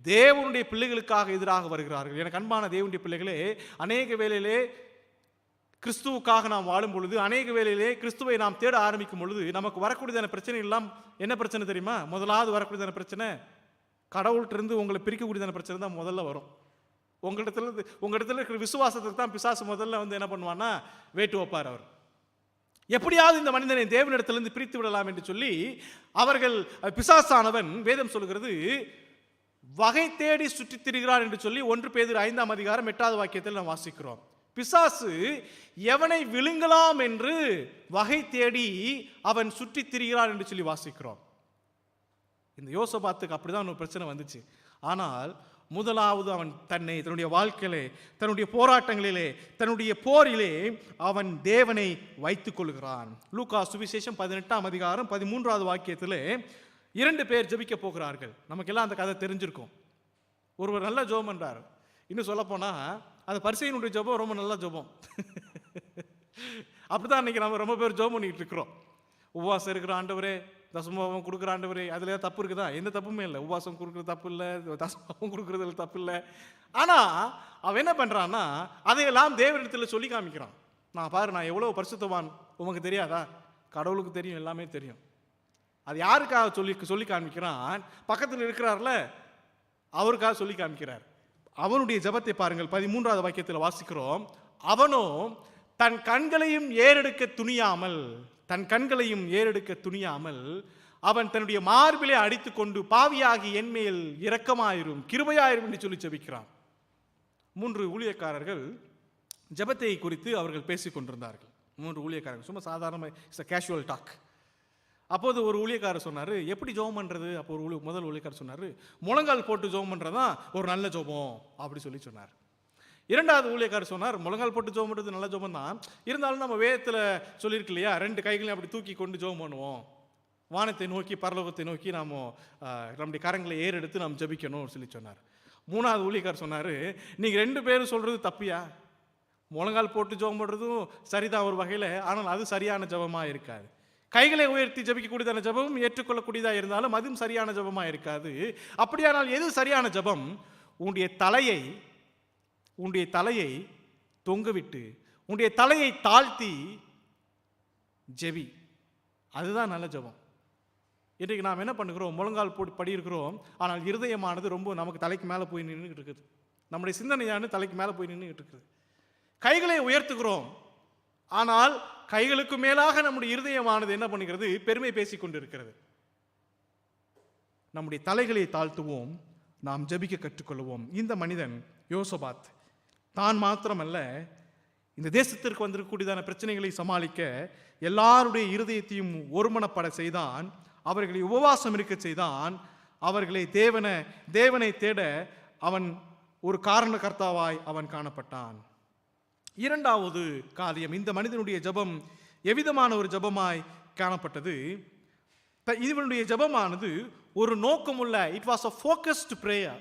தேவனுடைய பிள்ளைகளுக்காக எதிராக வருகிறார்கள். எனக்கு அன்பான தேவனுடைய பிள்ளைகளே, அநேக வேளையிலே கிறிஸ்துவுக்காக நாம் வாழும் பொழுது, அநேக வேளையிலே கிறிஸ்துவை நாம் தேட ஆரம்பிக்கும் பொழுது நமக்கு வரக்கூடியதான பிரச்சனை எல்லாம் என்ன பிரச்சனை தெரியுமா? முதலாவது வரக்கூடியதான பிரச்சனை, கடவுள்கிட்ட உங்களை பிரிக்கக்கூடியதான பிரச்சனை தான் முதல்ல வரும். உங்களிடத்துல இருக்கிற விசுவாசத்துக்கு தான் பிசாசு முதல்ல என்ன பண்ணுவான்னா வேட்டு வைப்பார். அவர் எப்படியாவது இந்த மனிதனை தேவனிடத்திலிருந்து பிரித்து விடலாம் என்று சொல்லி அவர்கள், பிசாசானவன் வேதம் சொல்கிறது வகை தேடி சுற்றித் திரிகிறார் என்று சொல்லி 1 பேதுரு 5ஆம் அதிகாரம் 8வது வாக்கியத்தில் நாம் வாசிக்கிறோம். பிசாசு எவனை விழுங்கலாம் என்று வகை தேடி அவன் சுற்றித் திரிகிறான் என்று சொல்லி வாசிக்கிறோம். இந்த யோசபாத்துக்கு அப்படிதான் ஒரு பிரச்சனை வந்துச்சு. ஆனால் முதலாவது அவன் தன்னுடைய வாழ்க்கையிலே, தன்னுடைய போராட்டங்களிலே, தன்னுடைய போரிலே அவன் தேவனை வைத்துக் கொள்கிறான். லூக்கா சுவிசேஷம் 18ஆம் அதிகாரம் 13வது வாக்கியத்திலே 2 பேர் ஜெபிக்க போகிறார்கள். நமக்கெல்லாம் அந்த கதை தெரிஞ்சிருக்கும். ஒருவர் நல்ல ஜெபம் பண்றார். இன்னும் சொல்ல போனா அந்த பரிசேயனுடைய ஜெபம் ரொம்ப நல்ல ஜெபம். அப்படிதான் இன்னைக்கு நம்ம ரொம்ப பேர் ஜெபம் பண்ணிட்டு இருக்கிறோம். உபவாசம் இருக்கிற ஆண்டவரே, தசமபாவம் கொடுக்குற ஆண்டவரே, அதுல தப்பு இருக்குதா? எந்த தப்புமே இல்லை. உபவாசம் கொடுக்குறது தப்பு இல்லை, தசமபாவம் கொடுக்குறதுல தப்பு இல்லை. ஆனா அவன் என்ன பண்றான்னா அதையெல்லாம் தேவனிடத்தில் சொல்லி காமிக்கிறான். நான் பாரு, நான் எவ்வளவு பரிசுத்தவான் உமக்கு தெரியாதா? கடவுளுக்கு தெரியும், எல்லாமே தெரியும். அது யாருக்காக சொல்லி காமிக்கிறான்? பக்கத்தில் இருக்கிறார்ல அவருக்காக சொல்லி காமிக்கிறார். அவனுடைய ஜெபத்தை பாருங்கள், 13வது வாக்கியத்தில் வாசிக்கிறோம். அவனோ தன் கண்களையும் ஏறெடுக்க துணியாமல் அவன் தன்னுடைய மார்பிலே அடித்துக் கொண்டு, பாவியாகி என்மேல் இரக்கமாயிரும், கிருபையாயிரும் என்று சொல்லி ஜெபிக்கிறான். 3 ஊழியக்காரர்கள் ஜெபத்தை குறித்து அவர்கள் பேசிக் கொண்டிருந்தார்கள். 3 ஊழியக்காரர்கள், சும்மா சாதாரண கேஷுவல் டாக். அப்போது ஒரு ஊழியக்காரர் சொன்னார், எப்படி ஜெபம் பண்ணுறது? அப்போ முதல் ஊழியக்காரர் சொன்னார், முழங்கால் போட்டு ஜெபம் பண்ணுறதான் ஒரு நல்ல ஜெபம் அப்படி சொல்லி சொன்னார். 2வது ஊழியக்காரர் சொன்னார், முழங்கால் போட்டு ஜெபம் பண்ணுறது நல்ல ஜெபம் தான், இருந்தாலும் நம்ம வேதத்தில் சொல்லியிருக்கு இல்லையா, 2 கைகளையும் அப்படி தூக்கி கொண்டு ஜெபம் பண்ணுவோம், வானத்தை நோக்கி பரலோகத்தை நோக்கி நாம் நம்முடைய கரங்களை ஏறெடுத்து நாம் ஜெபிக்கணும்னு சொல்லி சொன்னார். 3வது ஊழியக்காரர் சொன்னார், நீங்கள் 2 பேரும் சொல்கிறது தப்பியா? முழங்கால் போட்டு ஜெபம் பண்ணுறதும் சரிதான் ஒரு வகையில், ஆனால் அது சரியான ஜெபமாக இருக்காது. கைகளை உயர்த்தி ஜெபிக்கக்கூடியதான ஜெபம் ஏற்றுக்கொள்ளக்கூடியதாக இருந்தாலும் அதுவும் சரியான ஜெபமாக இருக்காது. அப்படியானால் எது சரியான ஜெபம்? உன்னுடைய தலையை தொங்கவிட்டு உன்னுடைய தலையை தாழ்த்தி ஜெபி, அதுதான் நல்ல ஜெபம். இன்றைக்கு நாம் என்ன பண்ணுகிறோம்? முழங்கால் போட்டு படியிருக்கிறோம், ஆனால் இருதயமானது ரொம்ப நமக்கு தலைக்கு மேலே போய் நின்றுக்கிட்டு இருக்குது. நம்முடைய சிந்தனையானது தலைக்கு மேலே போய் நின்றுக்கிட்டு இருக்குது. கைகளை உயர்த்துகிறோம், ஆனால் கைகளுக்கு மேலாக நம்முடைய இருதயமானது என்ன பண்ணுகிறது? பெருமை பேசிக் கொண்டிருக்கிறது. நம்முடைய தலைகளை தாழ்த்துவோம், நாம் ஜெபிக்க கற்றுக்கொள்வோம். இந்த மனிதன் யோசபாத் தான் மாத்திரமல்ல, இந்த தேசத்திற்கு வந்திருக்கக்கூடியதான பிரச்சனைகளை சமாளிக்க எல்லாருடைய இருதயத்தையும் ஒருமனப்பட செய்தான், அவர்களை உபவாசம் இருக்க செய்தான், அவர்களை தேவனை தேட அவன் ஒரு காரணகர்த்தாவாய் அவன் காணப்பட்டான். 2வது காரியம், இந்த மனிதனுடைய ஜெபம் எவ்விதமான ஒரு ஜெபமாய் காணப்பட்டது? இவனுடைய ஜெபமானது ஒரு நோக்கமுள்ள, it was a focused prayer,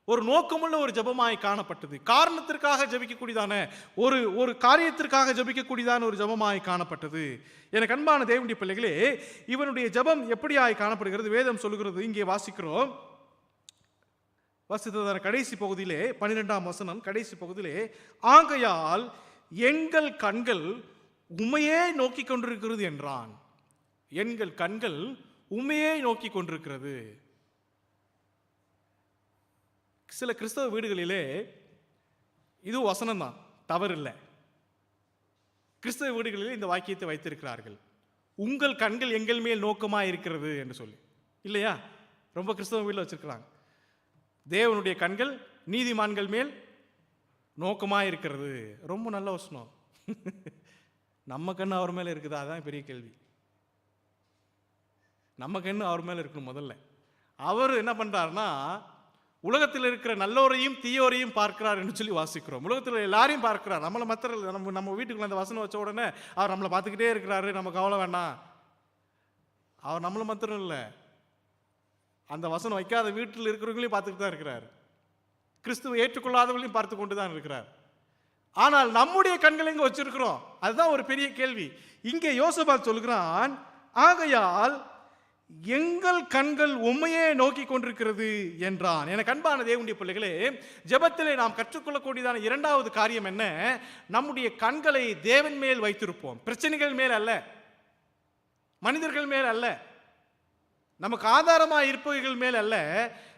ஒரு நோக்கமுள்ள ஒரு ஜெபமாய் காணப்பட்டது. காரணத்திற்காக ஜெபிக்கக்கூடியதான ஒரு காரியத்திற்காக ஜெபிக்கக்கூடியதான ஒரு ஜெபமாய் காணப்பட்டது. எனக்கு அன்பான தேவனுடைய பிள்ளைகளே, இவனுடைய ஜெபம் எப்படியாய் காணப்படுகிறது? வேதம் சொல்லுகிறது, இங்கே வாசிக்கிறோம், வாசித்ததான கடைசி பகுதியிலே 12ஆம் வசனம் கடைசி பகுதியிலே, ஆகையால் எங்கள் கண்கள் உம்மையே நோக்கி கொண்டிருக்கிறது என்றான். எங்கள் கண்கள் உம்மையே நோக்கி கொண்டிருக்கிறது. சில கிறிஸ்தவ வீடுகளிலே இது வசனம் தான், தவறு இல்லை. கிறிஸ்தவ வீடுகளிலே இந்த வாக்கியத்தை வைத்திருக்கிறார்கள், உங்கள் கண்கள் எங்கள் மேல் நோக்கமாக இருக்கிறது என்று சொல்லி, இல்லையா? ரொம்ப கிறிஸ்தவ வீட்டில் வச்சிருக்கிறாங்க. தேவனுடைய கண்கள் நீதிமான்கள் மேல் நோக்கமாக இருக்கிறது. ரொம்ப நல்ல வசனம். நம்ம கண்ணு அவர் மேலே இருக்குதா? அதான் பெரிய கேள்வி. நம்ம கண்ணு அவர் மேலே இருக்கணும். முதல்ல அவர் என்ன பண்ணுறாருன்னா, உலகத்தில் இருக்கிற நல்லோரையும் தீயோரையும் பார்க்கிறார் என்று சொல்லி வாசிக்கிறோம். உலகத்தில் எல்லாரையும் பார்க்கிறார். நம்மளை நம்ம வீட்டுக்குள்ள அந்த வசனம் வச்ச உடனே அவர் நம்மளை பார்த்துக்கிட்டே இருக்கிறாரு, நம்ம கவலை வேண்டாம். அவர் நம்மளை மாத்திரம் இல்லை, அந்த வசனம் வைக்காத வீட்டில் இருக்கிறவங்களையும் பார்த்துக்கிட்டு தான் இருக்கிறார். கிறிஸ்துவை ஏற்றுக்கொள்ளாதவர்களையும் பார்த்து கொண்டு தான் இருக்கிறார். ஆனால் நம்முடைய கண்களை எங்கே வச்சிருக்கிறோம்? அதுதான் ஒரு பெரிய கேள்வி. இங்கே யோசபாத் சொல்கிறான், ஆகையால் எங்கள் கண்கள் உம்மையே நோக்கி கொண்டிருக்கிறது என்றான். எனக்கு அன்பான தேவனுடைய பிள்ளைகளே, ஜெபத்திலே நாம் கற்றுக்கொள்ளக்கூடியதான இரண்டாவது காரியம் என்ன? நம்முடைய கண்களை தேவன் மேல் வைத்திருப்போம். பிரச்சனைகள் மேல் அல்ல, மனிதர்கள் மேல் அல்ல, நமக்கு ஆதாரமாக இருப்பவர்கள் மேல் அல்ல,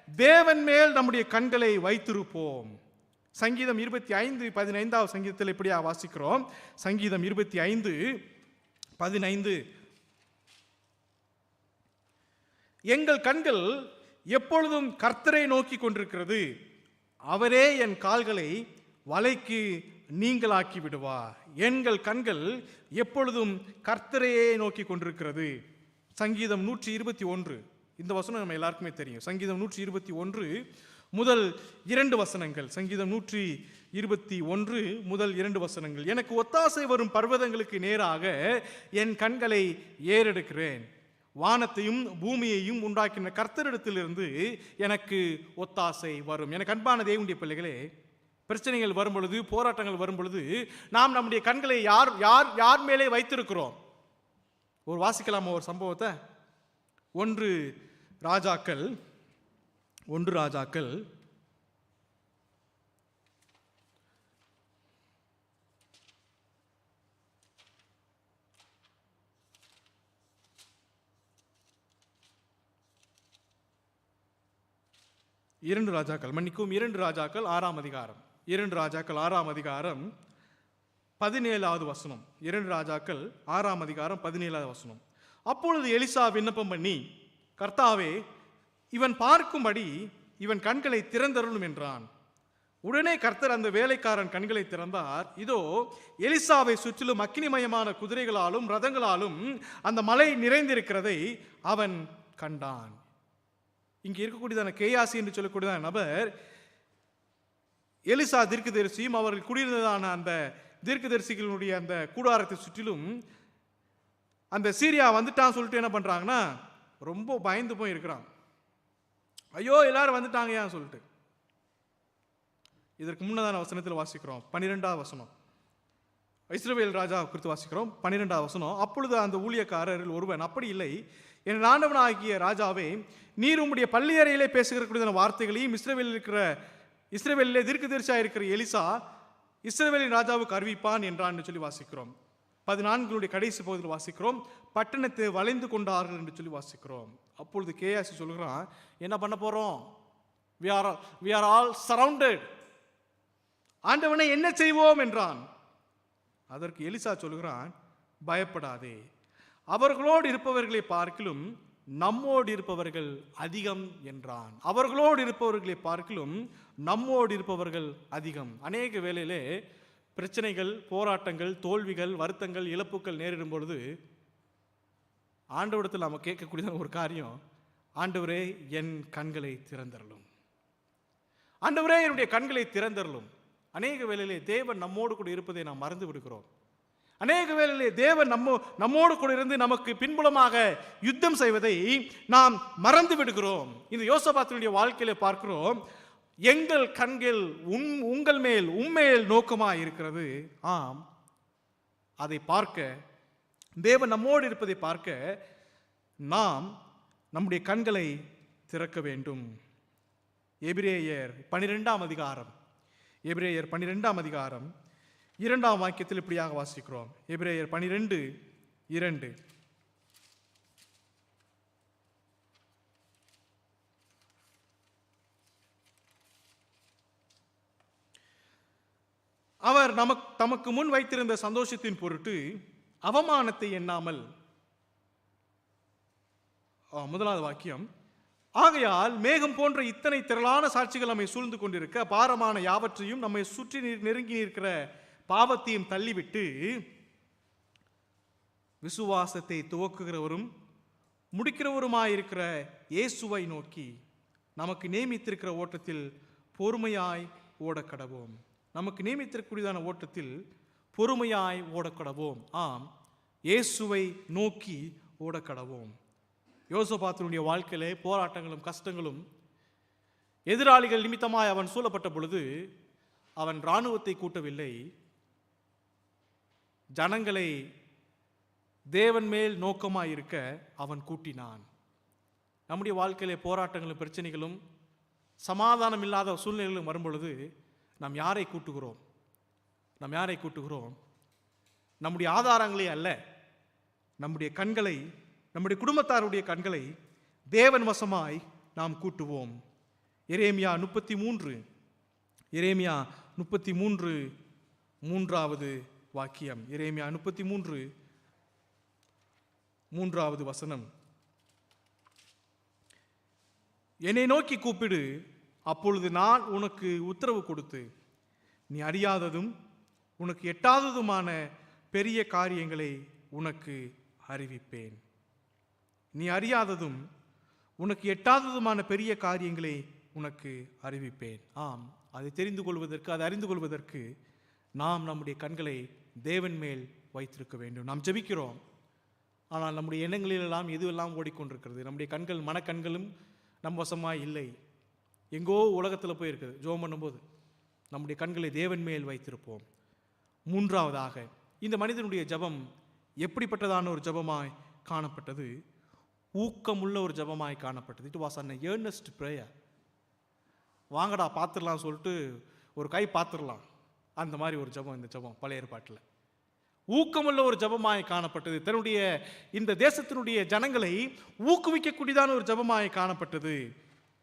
தேவன் மேல் நம்முடைய கண்களை வைத்திருப்போம். சங்கீதம் 25:15 சங்கீதத்தில் இப்படியா வாசிக்கிறோம். சங்கீதம் 25:15, எங்கள் கண்கள் எப்பொழுதும் கர்த்தரை நோக்கி கொண்டிருக்கிறது, அவரே என் கால்களை வலைக்கு நீங்களாக்கி விடுவார். எங்கள் கண்கள் எப்பொழுதும் கர்த்தரையே நோக்கி கொண்டிருக்கிறது. சங்கீதம் 121, இந்த வசனம் நம்ம எல்லாருக்குமே தெரியும். சங்கீதம் 121 முதல் 2 வசனங்கள். சங்கீதம் 121 முதல் 2 வசனங்கள். எனக்கு ஒத்தாசை வரும் பர்வதங்களுக்கு நேராக என் கண்களை ஏறெடுக்கிறேன், வானத்தையும் பூமியையும் உண்டாக்கின கர்த்தரிடத்திலிருந்து எனக்கு ஒத்தாசை வரும். எனக்கு அன்பான தேவனுடைய பிள்ளைகளே, பிரச்சனைகள் வரும் பொழுது, போராட்டங்கள் வரும் பொழுது நாம் நம்முடைய கண்களை யார் யார் யார் மேலே வைத்திருக்கிறோம்? ஒரு வாசிக்கலாமா ஒரு சம்பவத்தை? 1 ராஜாக்கள் 2 ராஜாக்கள் 6ஆம் அதிகாரம். 2 ராஜாக்கள் 6ஆம் அதிகாரம் 17வது வசனம். 2 ராஜாக்கள் 6ஆம் அதிகாரம் 17வது வசனம். அப்பொழுது எலிசா விண்ணப்பம் பண்ணி, கர்த்தாவே, இவன் பார்க்கும்படி இவன் கண்களை திறந்தருளும் என்றான். உடனே கர்த்தர் அந்த வேலைக்காரன் கண்களை திறந்தார். இதோ, எலிசாவை சுற்றிலும் அக்கினிமயமான குதிரைகளாலும் ரதங்களாலும் அந்த மலை நிறைந்திருக்கிறதை அவன் கண்டான். இங்கே இருக்கக்கூடியதான கேயாசி என்று சொல்லக்கூடியதான நபர் எலிசா தீர்க்கதரிசியும் அவர்கள் குடியிருந்ததான அந்த தீர்க்கதரிசிகளுடைய அந்த கூடாரத்தை சுற்றிலும் அந்த சீரியா வந்துட்டான்னு சொல்லிட்டு என்ன பண்றாங்கன்னா, ரொம்ப பயந்து போய் இருக்கிறாங்க. ஐயோ, எல்லாரும் வந்துட்டாங்க ஏன் சொல்லிட்டு. இதற்கு முன்னதான வசனத்தில் வாசிக்கிறோம், 12வது வசனம். இஸ்ரவேல் ராஜா குறித்து வாசிக்கிறோம், 12வது வசனம். அப்பொழுது அந்த ஊழியக்காரரில் ஒருவன், அப்படி இல்லை, என் ஆண்டவனாகிய ராஜாவே, நீர் உம்முடைய பள்ளி அறையிலே பேசுகிற வார்த்தைகளையும் இஸ்ரவேலிலே தீர்க்கதரிசியாக இருக்கிற எலிசா இஸ்ரவேலின் ராஜாவுக்கு அறிவிப்பான் என்றான் சொல்லி வாசிக்கிறோம். 14 கடைசி பகுதியில் வாசிக்கிறோம், பட்டணத்தை வளைந்து கொண்டார்கள் என்று சொல்லி வாசிக்கிறோம். அப்பொழுது கேயாசி சொல்கிறான், என்ன பண்ண போறோம்? we are all surrounded. ஆண்டவனை என்ன செய்வோம் என்றான். அதற்கு எலிசா சொல்கிறான், பயப்படாதே, அவர்களோடு இருப்பவர்களை பார்க்கிலும் நம்மோடு இருப்பவர்கள் அதிகம் என்றான். அவர்களோடு இருப்பவர்களை பார்க்கிலும் நம்மோடு இருப்பவர்கள் அதிகம். அநேக வேளையிலே பிரச்சனைகள், போராட்டங்கள், தோல்விகள், வருத்தங்கள், இழப்புகள் நேரிடும் பொழுது ஆண்டவரிடத்தில் நாம் கேட்கக்கூடிய ஒரு காரியம், ஆண்டவரே என் கண்களை திறந்தருளும், ஆண்டவரே என்னுடைய கண்களை திறந்தருளும். அநேக வேளையிலே தேவன் நம்மோடு கூட இருப்பதை நாம் மறந்து விடுகிறோம். அநேக வேளையிலே தேவன் நம்மோடு கூட இருந்து நமக்கு பின்புலமாக யுத்தம் செய்வதை நாம் மறந்து விடுகிறோம். இந்த யோசபாத்தினுடைய வாழ்க்கையில பார்க்கிறோம், எங்கள் கண்கள் உங்கள் மேல் உம்மேல் நோக்கமாக இருக்கிறது. ஆம், அதை பார்க்க, தேவன் நம்மோடு இருப்பதை பார்க்க நாம் நம்முடைய கண்களை திறக்க வேண்டும். எபிரேயர் 12ஆம் அதிகாரம் 2ஆம் வாக்கியத்தில் இப்படியாக வாசிக்கிறோம். எபிரேயர் 12:2. அவர் தமக்கு முன் வைத்திருந்த சந்தோஷத்தின் பொருட்டு அவமானத்தை எண்ணாமல், முதலாவது வாக்கியம், ஆகையால் மேகம் போன்ற இத்தனை திரளான சாட்சிகள் நம்மை சூழ்ந்து கொண்டிருக்க, பாரமான யாவற்றையும் நம்மை சுற்றி நெருங்கி இருக்கிற பாவத்தையும் தள்ளிவிட்டு விசுவாசத்தை துவக்குகிறவரும் முடிக்கிறவருமாயிருக்கிற இயேசுவை நோக்கி நமக்கு நியமித்திருக்கிற ஓட்டத்தில் பொறுமையாய் ஓடக்கடவோம். நமக்கு நியமித்திருக்கூடியதான ஓட்டத்தில் பொறுமையாய் ஓடக்கடவோம். ஆம், இயேசுவை நோக்கி ஓடக்கடவோம். யோசபாத்தினுடைய வாழ்க்கையிலே போராட்டங்களும் கஷ்டங்களும், எதிராளிகள் நிமித்தமாய் அவன் சூழப்பட்ட பொழுது அவன் இராணுவத்தை கூட்டவில்லை, ஜனங்களை தேவன் மேல் நோக்கமாயிருக்க அவன் கூட்டினான். நம்முடைய வாழ்க்கையிலே போராட்டங்களும் பிரச்சனைகளும் சமாதானம் இல்லாத சூழ்நிலைகளும் வரும்பொழுது நாம் யாரை கூட்டுகிறோம்? நாம் யாரை கூட்டுகிறோம்? நம்முடைய ஆதாரங்களே அல்ல, நம்முடைய கண்களை, நம்முடைய குடும்பத்தாருடைய கண்களை தேவன் வசமாய் நாம் கூட்டுவோம். எரேமியா 33 மூன்றாவது வாக்கியம். எரேமியா 33 மூன்றாவது வசனம். என்னை நோக்கி கூப்பிடு, அப்பொழுது நான் உனக்கு உத்தரவு கொடுத்து நீ அறியாததும் உனக்கு எட்டாததுமான பெரிய காரியங்களை உனக்கு அறிவிப்பேன். நீ அறியாததும் உனக்கு எட்டாததுமான பெரிய காரியங்களை உனக்கு அறிவிப்பேன். ஆம், அதை தெரிந்து கொள்வதற்கு, அதை அறிந்து கொள்வதற்கு நாம் நம்முடைய கண்களை தேவன் மேல் வைத்திருக்க வேண்டும். நாம் ஜெபிக்கிறோம், ஆனால் நம்முடைய எண்ணங்களிலெல்லாம் எதுவெல்லாம் ஓடிக்கொண்டிருக்கிறது? நம்முடைய கண்கள், மனக்கண்களும் நம் வசமாய் இல்லை, எங்கோ உலகத்தில் போய் இருக்குது. ஜெபம் பண்ணும்போது நம்முடைய கண்களை தேவன் மேல் வைத்திருப்போம். மூன்றாவதாக, இந்த மனிதனுடைய ஜெபம் எப்படிப்பட்டதான ஒரு ஜெபமாய் காணப்பட்டது? ஊக்கமுள்ள ஒரு ஜெபமாய் காணப்பட்டது. It was an earnest prayer. வாங்கடா பார்த்துடலாம் சொல்லிட்டு ஒரு கை பார்த்துடலாம், அந்த மாதிரி ஒரு ஜெபம் இந்த ஜெபம் பழைய ஏற்பாட்டில். ஊக்கமுள்ள ஒரு ஜெபமாய் காணப்பட்டது. தன்னுடைய இந்த தேசத்தினுடைய ஜனங்களை ஊக்குவிக்கக்கூடியதான ஒரு ஜெபமாய் காணப்பட்டது.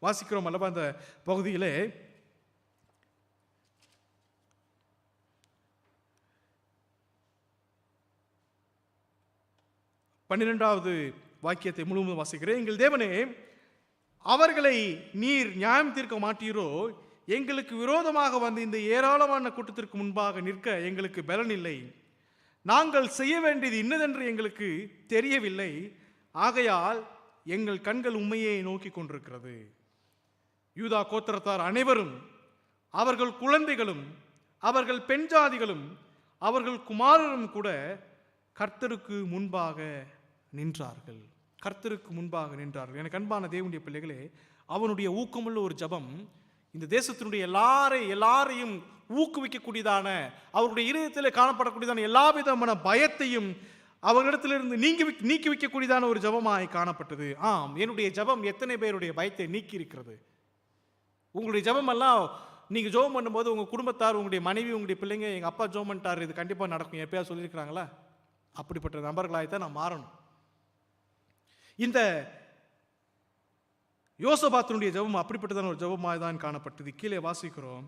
வாசிக்கிறோம் அல்லவா அந்த பகுதியிலே, பன்னிரெண்டாவது வாக்கியத்தை முழுவதும் வாசிக்கிறேன். எங்கள் தேவனே, அவர்களை நீர் நியாயம் தீர்க்க மாட்டீரோ? எங்களுக்கு விரோதமாக வந்து இந்த ஏராளமான கூட்டத்திற்கு முன்பாக நிற்க எங்களுக்கு பலன் இல்லை. நாங்கள் செய்ய வேண்டியது இன்னதென்று எங்களுக்கு தெரியவில்லை. ஆகையால் எங்கள் கண்கள் உண்மையை நோக்கி கொண்டிருக்கிறது. யூதா கோத்திரத்தார் அனைவரும், அவர்கள் குழந்தைகளும், அவர்கள் பெண் ஜாதிகளும், அவர்கள் குமாரரும் கூட கர்த்தருக்கு முன்பாக நின்றார்கள். கர்த்தருக்கு முன்பாக நின்றார்கள். எனக்கு அன்பான தேவனுடைய பிள்ளைகளே, அவனுடைய ஊக்கமுள்ள ஒரு ஜெபம் இந்த தேசத்தினுடைய எல்லாரையும் ஊக்குவிக்கக்கூடியதான, அவருடைய இதயத்தில் காணப்படக்கூடியதான எல்லா விதமான பயத்தையும் அவர்களிடத்திலிருந்து நீக்கி வைக்கக்கூடியதான ஒரு ஜெபமாய் காணப்பட்டது. ஆம், என்னுடைய ஜெபம் எத்தனை பேருடைய பயத்தை நீக்கி இருக்கிறது? உங்களுடைய ஜெபம் எல்லாம் நீங்கள் ஜெபம் பண்ணும்போது உங்கள் குடும்பத்தார், உங்களுடைய மனைவி, உங்களுடைய பிள்ளைங்க, எங்கள் அப்பா ஜெபம் பண்ணிட்டார், இது கண்டிப்பாக நடக்கும், எப்பயா சொல்லியிருக்கிறாங்களா? அப்படிப்பட்ட நபர்களாய்த்தான் நான் மாறணும். இந்த யோசபாத்தினுடைய ஜெபம் அப்படிப்பட்டதான ஒரு ஜெபமாக தான் காணப்பட்டது. கீழே வாசிக்கிறோம்,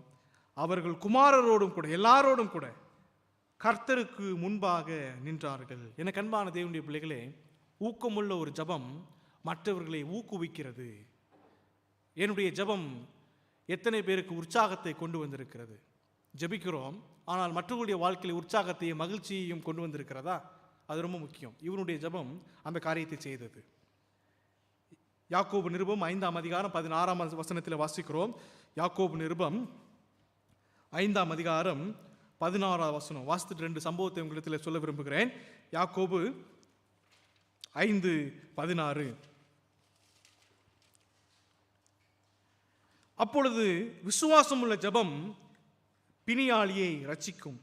அவர்கள் குமாரரோடும் கூட, எல்லாரோடும் கூட கர்த்தருக்கு முன்பாக நின்றார்கள். எனக்கு அன்பான தேவனுடைய பிள்ளைகளே, ஊக்கமுள்ள ஒரு ஜெபம் மற்றவர்களை ஊக்குவிக்கிறது. என்னுடைய ஜெபம் எத்தனை பேருக்கு உற்சாகத்தை கொண்டு வந்திருக்கிறது? ஜெபிக்கிறோம், ஆனால் மற்றவர்களுடைய வாழ்க்கையில் உற்சாகத்தையும் மகிழ்ச்சியையும் கொண்டு வந்திருக்கிறதா? அது ரொம்ப முக்கியம். இவனுடைய ஜெபம் அந்த காரியத்தை செய்தது. யாக்கோபு நிருபம் 5ஆம் அதிகாரம் 16ஆம் வசனத்தில் வாசிக்கிறோம். யாக்கோபு நிருபம் 5ஆம் அதிகாரம் 16ஆம் வசனம். வாசித்துட்டு 2 சம்பவத்தை உங்களிடத்தில் சொல்ல விரும்புகிறேன். யாக்கோபு 5:16. அப்பொழுது விசுவாசம் உள்ள ஜெபம் பிணியாளியை ரட்சிக்கும்,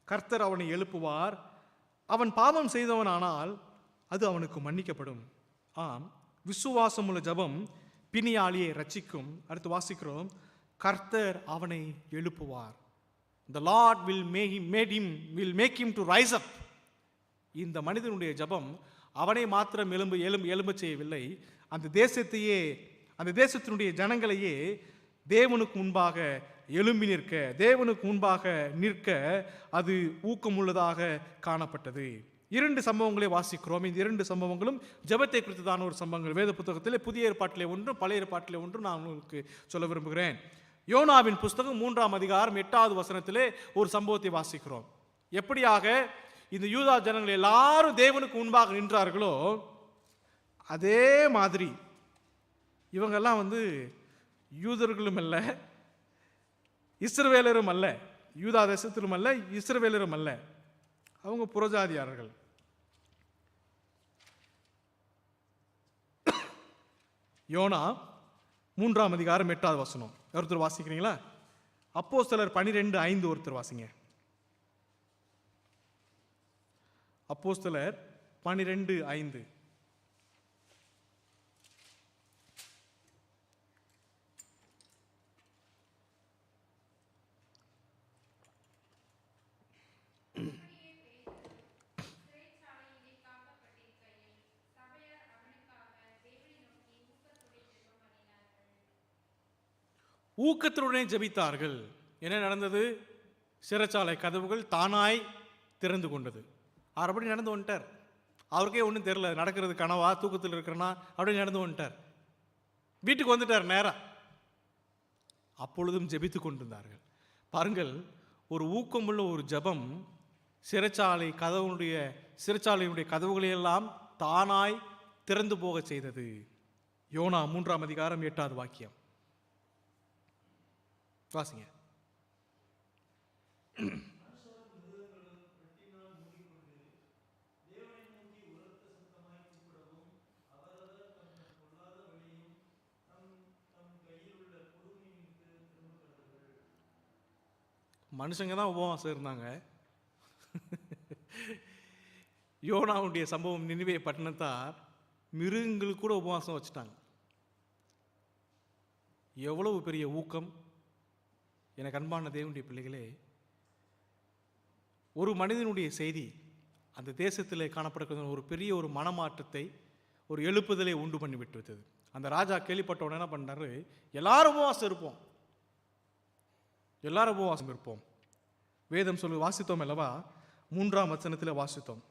கர்த்தர் அவனை எழுப்புவார், அவன் பாவம் செய்தவனானால் அது அவனுக்கு மன்னிக்கப்படும். ஆம், விசுவாசம் உள்ள ஜெபம் பிணியாளியை ரட்சிக்கும். அடுத்து வாசிக்கிறோம், கர்த்தர் அவனை எழுப்புவார். The Lord will make him to rise up. இந்த மனிதனுடைய ஜெபம் அவனை மாத்திரம் எழும்ப செய்யவில்லை, அந்த தேசத்தினுடைய ஜனங்களையே தேவனுக்கு முன்பாக எழும்பி தேவனுக்கு முன்பாக நிற்க அது ஊக்கமுள்ளதாக காணப்பட்டது. 2 சம்பவங்களை வாசிக்கிறோம். இந்த 2 சம்பவங்களும் ஜெபத்தை குறித்ததான ஒரு சம்பவங்கள். வேத புத்தகத்திலே புதிய ஏற்பாட்டிலே ஒன்றும் பழைய ஏற்பாட்டிலே ஒன்றும் நான் உங்களுக்கு சொல்ல விரும்புகிறேன். யோனாவின் புஸ்தகம் 3ஆம் அதிகாரம் 8வது வசனத்திலே ஒரு சம்பவத்தை வாசிக்கிறோம். எப்படியாக இந்த யூதா ஜனங்கள் எல்லாரும் தேவனுக்கு முன்பாக நின்றார்களோ அதே மாதிரி இவங்கெல்லாம் யூதர்களும் அல்ல, இஸ்ரவேலரும் அல்ல, யூதா தேசத்திலும் அல்ல, இஸ்ரவேலரும் அல்ல, அவங்க புறஜாதியார்கள். யோனா 3ஆம் அதிகாரம் 8வது வசனம் ஒருத்தர் வாசிக்கிறீங்களா? அப்போஸ்தலர் 12:5 ஒருத்தர் வாசிங்க. அப்போஸ்தலர் 12:5. ஊக்கத்துடனே ஜெபித்தார்கள். என்ன நடந்தது? சிறைச்சாலை கதவுகள் தானாய் திறந்து கொண்டது. அவர் அப்படி நடந்து வந்துட்டார். அவருக்கே ஒன்றும் தெரியல, நடக்கிறது கனவா தூக்கத்தில் இருக்கிறனா அப்படி நடந்து வந்துட்டார். வீட்டுக்கு வந்துட்டார் நேரா. அப்பொழுதும் ஜெபித்து கொண்டிருந்தார்கள். பாருங்கள், ஒரு ஊக்கமுள்ள ஒரு ஜெபம் சிறைச்சாலையுடைய கதவுகளையெல்லாம் தானாய் திறந்து போக செய்தது. யோனா 3ஆம் அதிகாரம் 8வது வாக்கியம் வாசிங்க. மனுஷங்க தான் உபவாசம் இருந்தாங்க. யோனாவுடைய சம்பவம் நினிவே பட்டணத்தார் மிருகங்கள் கூட உபவாசம் வச்சுட்டாங்க. எவ்வளவு பெரிய ஊக்கம்! எனக்கு அன்பான தேவனுடைய பிள்ளைகளே, ஒரு மனிதனுடைய செய்தி அந்த தேசத்தில் காணப்படுகிற ஒரு பெரிய ஒரு மனமாற்றத்தை, ஒரு எழுப்புதலை உண்டு பண்ணி விட்டுவிட்டது. அந்த ராஜா கேள்விப்பட்ட உடனே என்ன பண்ணாரு? எல்லாரும் உபவாசம் இருப்போம், எல்லாரும் உபவாசம் இருப்போம். வேதம் சொல்லி வாசித்தோம் அல்லவா? 3ஆம் வசனத்தில் வாசித்தோம்.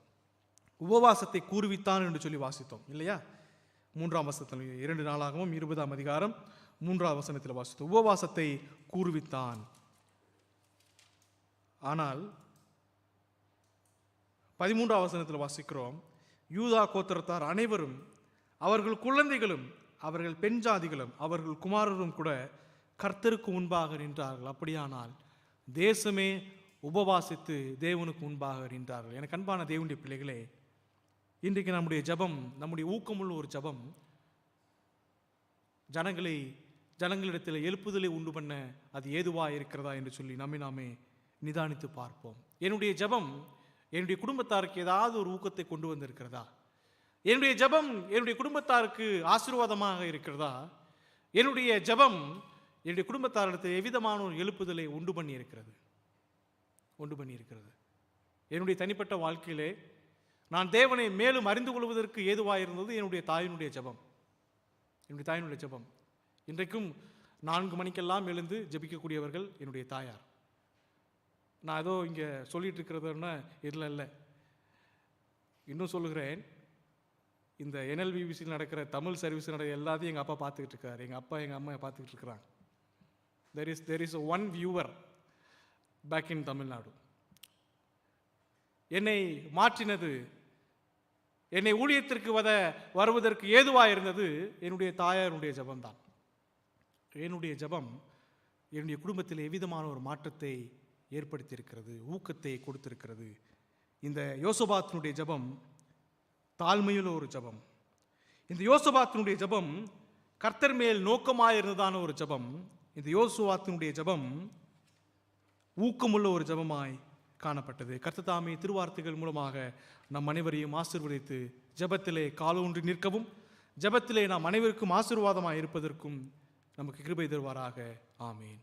உபவாசத்தை கூறுவித்தான் என்று சொல்லி வாசித்தோம் இல்லையா? 3ஆம் வசனத்தில் 2 நாளாகவும் 20ஆம் அதிகாரம் 3ஆம் வசனத்தில் வாசித்தோம். உபவாசத்தை கூறுவித்தான். ஆனால் 13ஆம் வசனத்தில் வாசிக்கிறோம், யூதா கோத்திரத்தார் அனைவரும், அவர்கள் குழந்தைகளும், அவர்கள் பெண் ஜாதிகளும், அவர்கள் குமாரரும் கூட கர்த்தருக்கு முன்பாக நின்றார்கள். அப்படியானால் தேசமே உபவாசித்து தேவனுக்கு முன்பாக நின்றார்கள். எனக்கு அன்பான தேவனுடைய பிள்ளைகளே, இன்றைக்கு நம்முடைய ஜெபம், நம்முடைய ஊக்கமுள்ள ஒரு ஜெபம் ஜனங்களிடத்தில் எழுப்புதலை உண்டு பண்ண அது ஏதுவா இருக்கிறதா என்று சொல்லி நாமே நிதானித்து பார்ப்போம். என்னுடைய ஜெபம் என்னுடைய குடும்பத்தாருக்கு ஏதாவது ஒரு ஊக்கத்தை கொண்டு வந்திருக்கிறதா? என்னுடைய ஜெபம் என்னுடைய குடும்பத்தாருக்கு ஆசீர்வாதமாக இருக்கிறதா? என்னுடைய ஜெபம் என்னுடைய குடும்பத்தாரிடத்தில் எவ்விதமான ஒரு எழுப்புதலை உண்டு பண்ணி இருக்கிறது. என்னுடைய தனிப்பட்ட வாழ்க்கையிலே நான் தேவனை மேலும் அறிந்து கொள்வதற்கு ஏதுவாக இருந்தது என்னுடைய தாயினுடைய ஜெபம். இன்றைக்கும் 4 மணிக்கெல்லாம் எழுந்து ஜெபிக்கக்கூடியவர்கள் என்னுடைய தாயார். நான் ஏதோ இங்கே சொல்லிட்டு இருக்கிறதுன்னா இல்லை, இன்னும் சொல்லுகிறேன். இந்த NLBBCயில் நடக்கிற தமிழ் சர்வீஸ் நடக்கிற எல்லாத்தையும் எங்கள் அப்பா பார்த்துக்கிட்டு இருக்காரு. எங்கள் அப்பா எங்கள் அம்மா பார்த்துக்கிட்டு இருக்கிறாங்க. there is one viewer back in Tamil Nadu. என்னை மாற்றினது, என்னை ஊழியத்திற்கு வருவதற்கு ஏதுவாக இருந்தது என்னுடைய தாயாருடைய ஜெபம்தான். என்னுடைய ஜெபம் என்னுடைய குடும்பத்தில் எவ்விதமான ஒரு மாற்றத்தை ஏற்படுத்தியிருக்கிறது, ஊக்கத்தை கொடுத்திருக்கிறது. இந்த யோசபாத்தினுடைய ஜெபம் தாழ்மையுள்ள ஒரு ஜெபம். இந்த யோசபாத்தினுடைய ஜெபம் கர்த்தர் மேல் நோக்கமாக இருந்ததான ஒரு ஜெபம். இந்த யோசுவாத்தினுடைய ஜெபம் ஊக்கமுள்ள ஒரு ஜெபமாய் காணப்பட்டது. கர்த்தர் தாமே திருவார்த்தைகள் மூலமாக நம் அனைவரையும் ஆசீர்வதித்து ஜெபத்திலே காலூன்றி நிற்கவும், ஜெபத்திலே நாம் அனைவருக்கும் ஆசீர்வாதமாக இருப்பதற்கும் நமக்கு கிருபை தருவாராக. ஆமேன்.